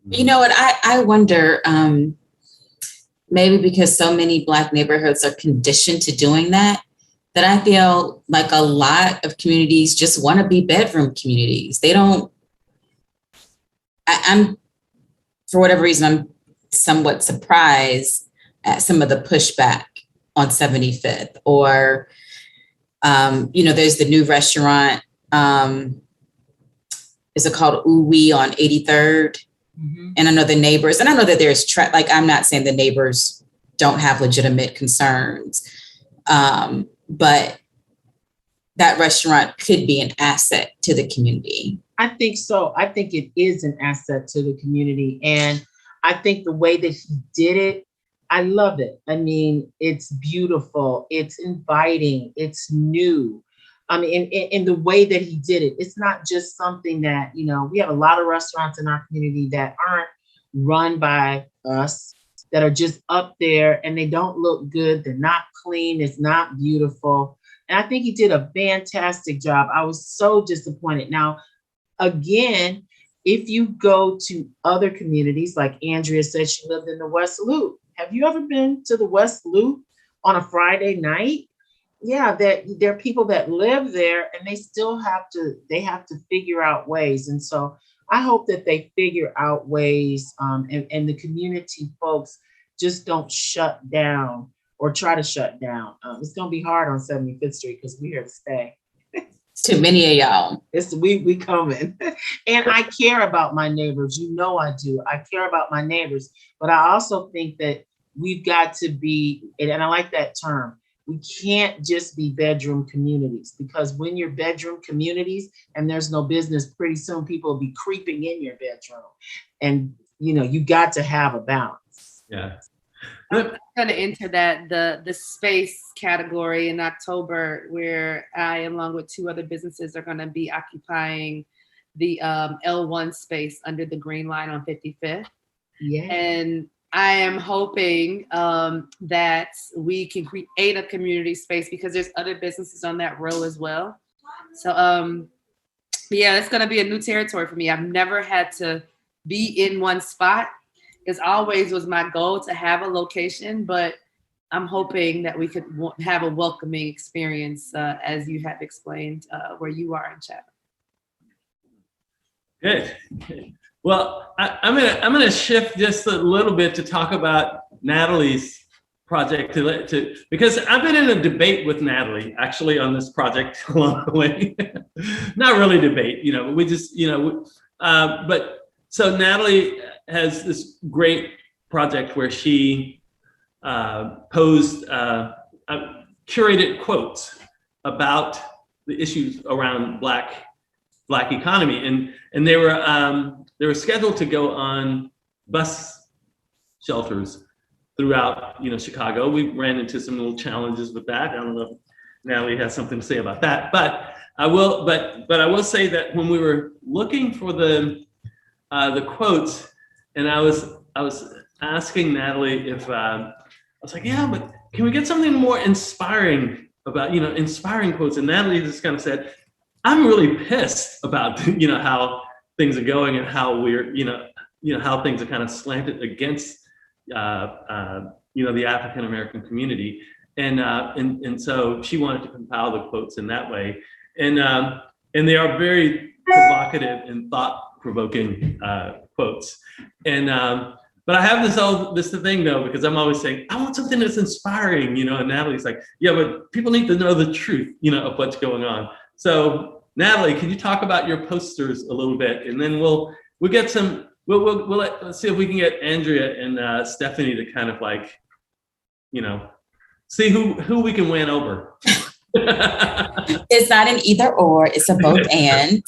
You know what? I wonder, maybe because so many Black neighborhoods are conditioned to doing that I feel like a lot of communities just want to be bedroom communities. They don't, I'm, for whatever reason, I'm somewhat surprised at some of the pushback on 75th, or, there's the new restaurant, is it called Ooh Wee on 83rd? Mm-hmm. And I know the neighbors, and I know that there's, I'm not saying the neighbors don't have legitimate concerns, but that restaurant could be an asset to the community. I think so. I think it is an asset to the community. And I think the way that he did it, I love it. I mean, it's beautiful. It's inviting. It's new. I mean, in the way that he did it, it's not just something that, we have a lot of restaurants in our community that aren't run by us, that are just up there and they don't look good. They're not clean. It's not beautiful. And I think he did a fantastic job. I was so disappointed. Now, again, if you go to other communities, like Andrea said, she lived in the West Loop. Have you ever been to the West Loop on a Friday night? Yeah, there are people that live there and they still have to figure out ways. And so I hope that they figure out ways, and the community folks just don't shut down or try to shut down. It's going to be hard on 75th Street because we're here to stay. It's too many of y'all. We coming. And I care about my neighbors. I do. I care about my neighbors. But I also think that we've got to be, and I like that term, we can't just be bedroom communities, because when you're bedroom communities and there's no business, pretty soon people will be creeping in your bedroom. And, you got to have a balance. Yeah. I'm going to enter that the space category in October, where I, along with two other businesses, are going to be occupying the L1 space under the Green Line on 55th. Yeah. And I am hoping that we can create a community space, because there's other businesses on that row as well. So, yeah, it's going to be a new territory for me. I've never had to be in one spot. It always was my goal to have a location, but I'm hoping that we could have a welcoming experience, as you have explained, where you are in Chatham. Good. Well, I'm gonna shift just a little bit to talk about Natalie's project because I've been in a debate with Natalie actually on this project along the way. Not really debate, we just, but so Natalie has this great project where she posed curated quotes about the issues around Black economy, and they were scheduled to go on bus shelters throughout Chicago. We ran into some little challenges with that. I don't know if Natalie has something to say about that, but I will say that when we were looking for the quotes, and I was asking Natalie if I was like, yeah, but can we get something more inspiring about inspiring quotes? And Natalie just kind of said, I'm really pissed about how things are going and how we're how things are kind of slanted against the African American community, and so she wanted to compile the quotes in that way, and they are very provocative and thought-provoking quotes, and but I have this thing though, because I'm always saying I want something that's inspiring, and Natalie's like, yeah, but people need to know the truth, of what's going on. So Natalie, can you talk about your posters a little bit, and then we'll get some. Let's see if we can get Andrea and Stephanie to kind of like, see who we can win over. It's not an either or, it's a both and.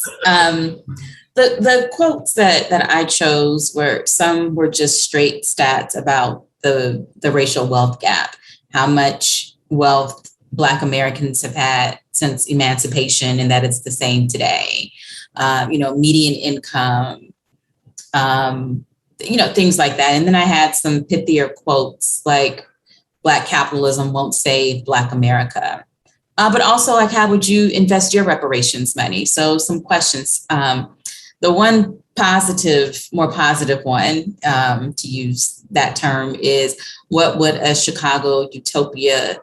The quotes that I chose some were just straight stats about the racial wealth gap, how much wealth Black Americans have had since emancipation, and that it's the same today. Median income, things like that. And then I had some pithier quotes like, Black capitalism won't save Black America. But also, like, how would you invest your reparations money? So some questions. The one more positive one, to use that term, is what would a Chicago utopia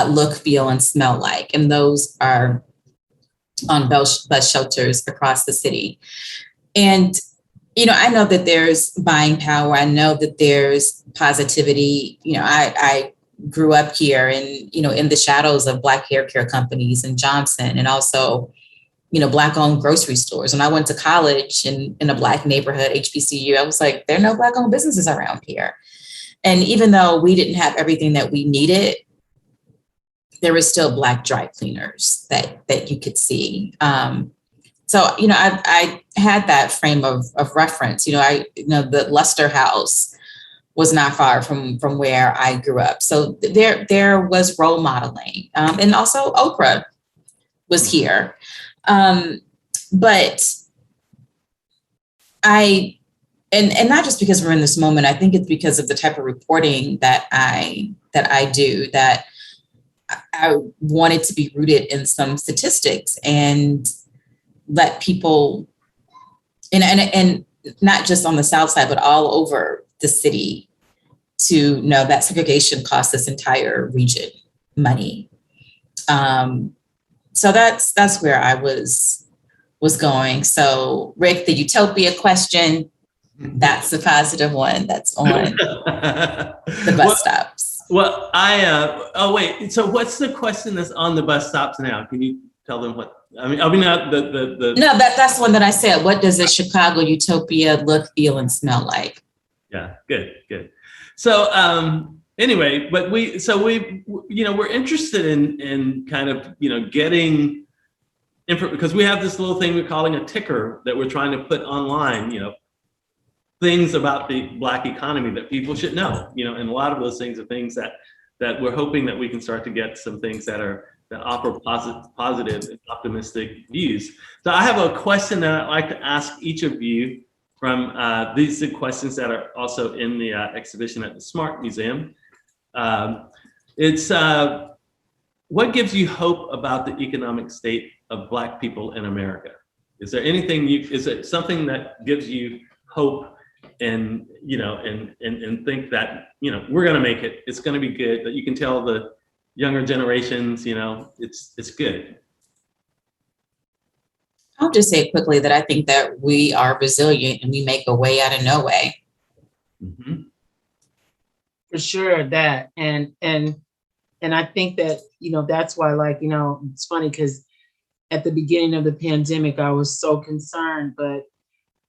look, feel, and smell like? And those are on bus shelters across the city. And, I know that there's buying power. I know that there's positivity. I grew up here and, in the shadows of Black hair care companies in Johnson, and also, Black owned grocery stores. When I went to college in a Black neighborhood, HBCU, I was like, there are no Black owned businesses around here. And even though we didn't have everything that we needed, there were still Black dry cleaners that you could see. So, I had that frame of reference. The Luster House was not far from where I grew up. So there was role modeling. And also Oprah was here. But and not just because we're in this moment, I think it's because of the type of reporting that I do, that I wanted to be rooted in some statistics and let people, and not just on the South Side, but all over the city, to know that segregation cost this entire region money. So that's where I was going. So Rick, the utopia question, that's the positive one. That's on the bus stops. Well, wait. So what's the question that's on the bus stops now? Can you tell them what? Not the. No, that's one that I said. What does a Chicago utopia look, feel, and smell like? Yeah, good. So anyway, but we're interested in kind of getting info, because we have this little thing we're calling a ticker that we're trying to put online. Things about the Black economy that people should know. And a lot of those things are things that we're hoping that we can start to get some things that offer positive and optimistic views. So I have a question that I'd like to ask each of you from these are questions that are also in the exhibition at the Smart Museum. It's what gives you hope about the economic state of Black people in America? Is there anything is it something that gives you hope and think that we're going to make it, it's going to be good, that you can tell the younger generations it's good? I'll just say quickly that I think that we are resilient and we make a way out of no way. Mm-hmm. For sure, that and I think that that's why, it's funny because at the beginning of the pandemic I was so concerned, but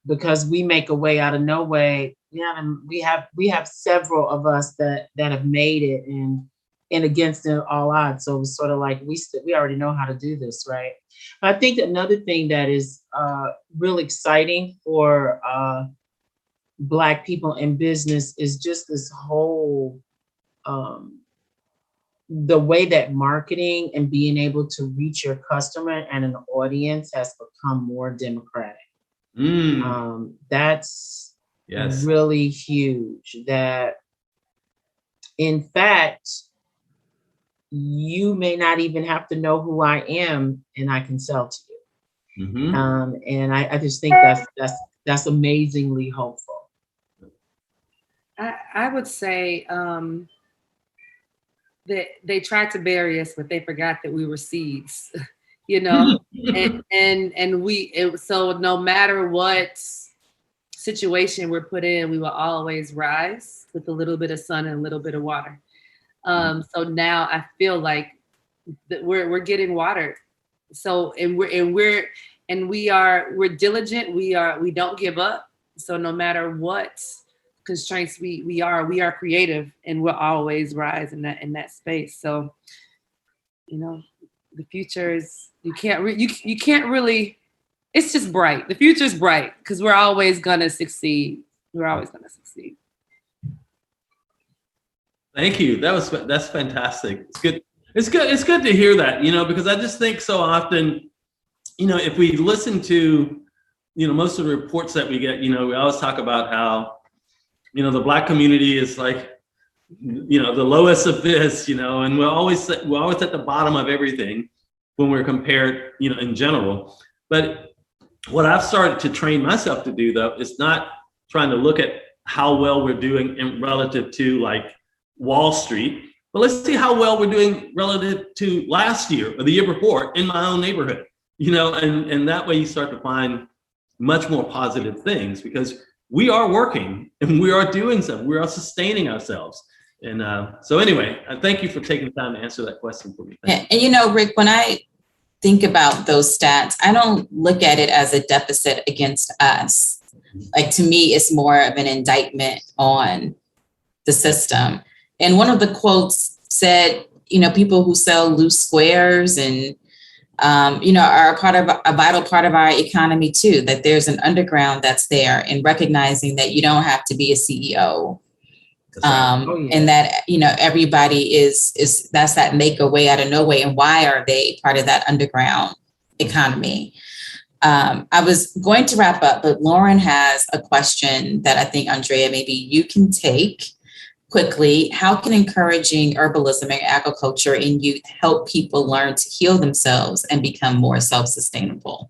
because we make a way out of no way, we have several of us that have made it and against all odds. So it was sort of like we already know how to do this, right? But I think that another thing that is really exciting for Black people in business is just this whole the way that marketing and being able to reach your customer and an audience has become more democratic. That's really huge. That in fact, you may not even have to know who I am and I can sell to you. Mm-hmm. And I just think that's amazingly hopeful. I would say that they tried to bury us, but they forgot that we were seeds, and so no matter what situation we're put in, we will always rise with a little bit of sun and a little bit of water. So now I feel like that we're getting watered. So we're diligent. We don't give up. So no matter what constraints we are creative, and we'll always rise in that space. So the future is you can't really. It's just bright. The future is bright because we're always gonna succeed. We're always gonna succeed. Thank you. That's fantastic. It's good. It's good. It's good to hear that, because I just think so often, if we listen to, most of the reports that we get, we always talk about how, the Black community is like, the lowest of this, and we're always at the bottom of everything when we're compared, in general. But what I've started to train myself to do, though, is not trying to look at how well we're doing in relative to like Wall Street, but let's see how well we're doing relative to last year or the year before in my own neighborhood, and that way you start to find much more positive things because we are working and we are doing something, we are sustaining ourselves. And so anyway, thank you for taking the time to answer that question for me. Yeah, and Rick, when I think about those stats, I don't look at it as a deficit against us. Like, to me, it's more of an indictment on the system. And one of the quotes said, people who sell loose squares and, are a vital part of our economy too, that there's an underground that's there, and recognizing that you don't have to be a CEO. And that, everybody is that's that make a way out of no way. And why are they part of that underground economy? I was going to wrap up, but Lauren has a question that I think, Andrea, maybe you can take quickly. How can encouraging herbalism and agriculture in youth help people learn to heal themselves and become more self-sustainable?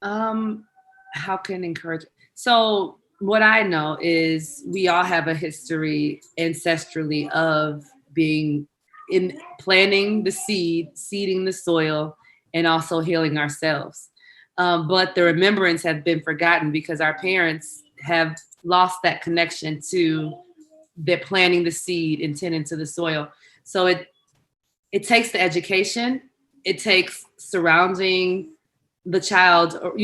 How can encourage? So what I know is we all have a history ancestrally of being in planting the seed, seeding the soil, and also healing ourselves. But the remembrance have been forgotten because our parents have lost that connection to their planting the seed and tending to the soil. So it takes the education, it takes surrounding the child, or,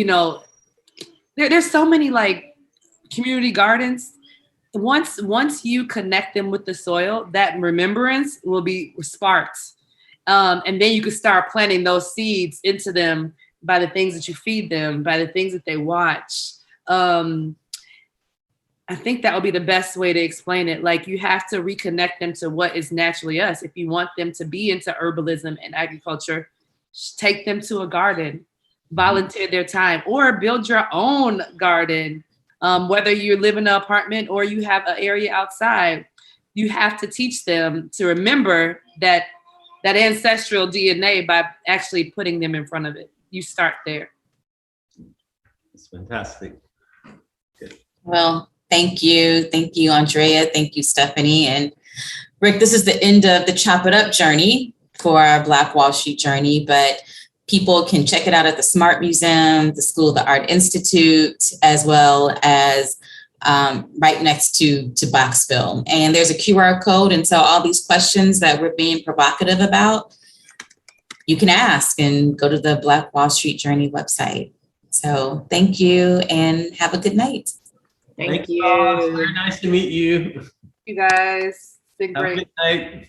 there's so many like community gardens. Once you connect them with the soil, that remembrance will be sparked. And then you can start planting those seeds into them by the things that you feed them, by the things that they watch. I think that would be the best way to explain it. Like, you have to reconnect them to what is naturally us. If you want them to be into herbalism and agriculture, take them to a garden, volunteer their time, or build your own garden. Whether you live in an apartment or you have an area outside, you have to teach them to remember that ancestral DNA by actually putting them in front of it. You start there. It's fantastic. Good. Well, thank you. Thank you, Andrea. Thank you, Stephanie. And Rick, this is the end of the Chop It Up journey for our Black Wall Street journey, but people can check it out at the Smart Museum, the School of the Art Institute, as well as right next to Boxville. And there's a QR code. And so all these questions that we're being provocative about, you can ask and go to the Black Wall Street Journey website. So thank you and have a good night. Thank you. Very nice to meet you. You guys, been great. Have a good night.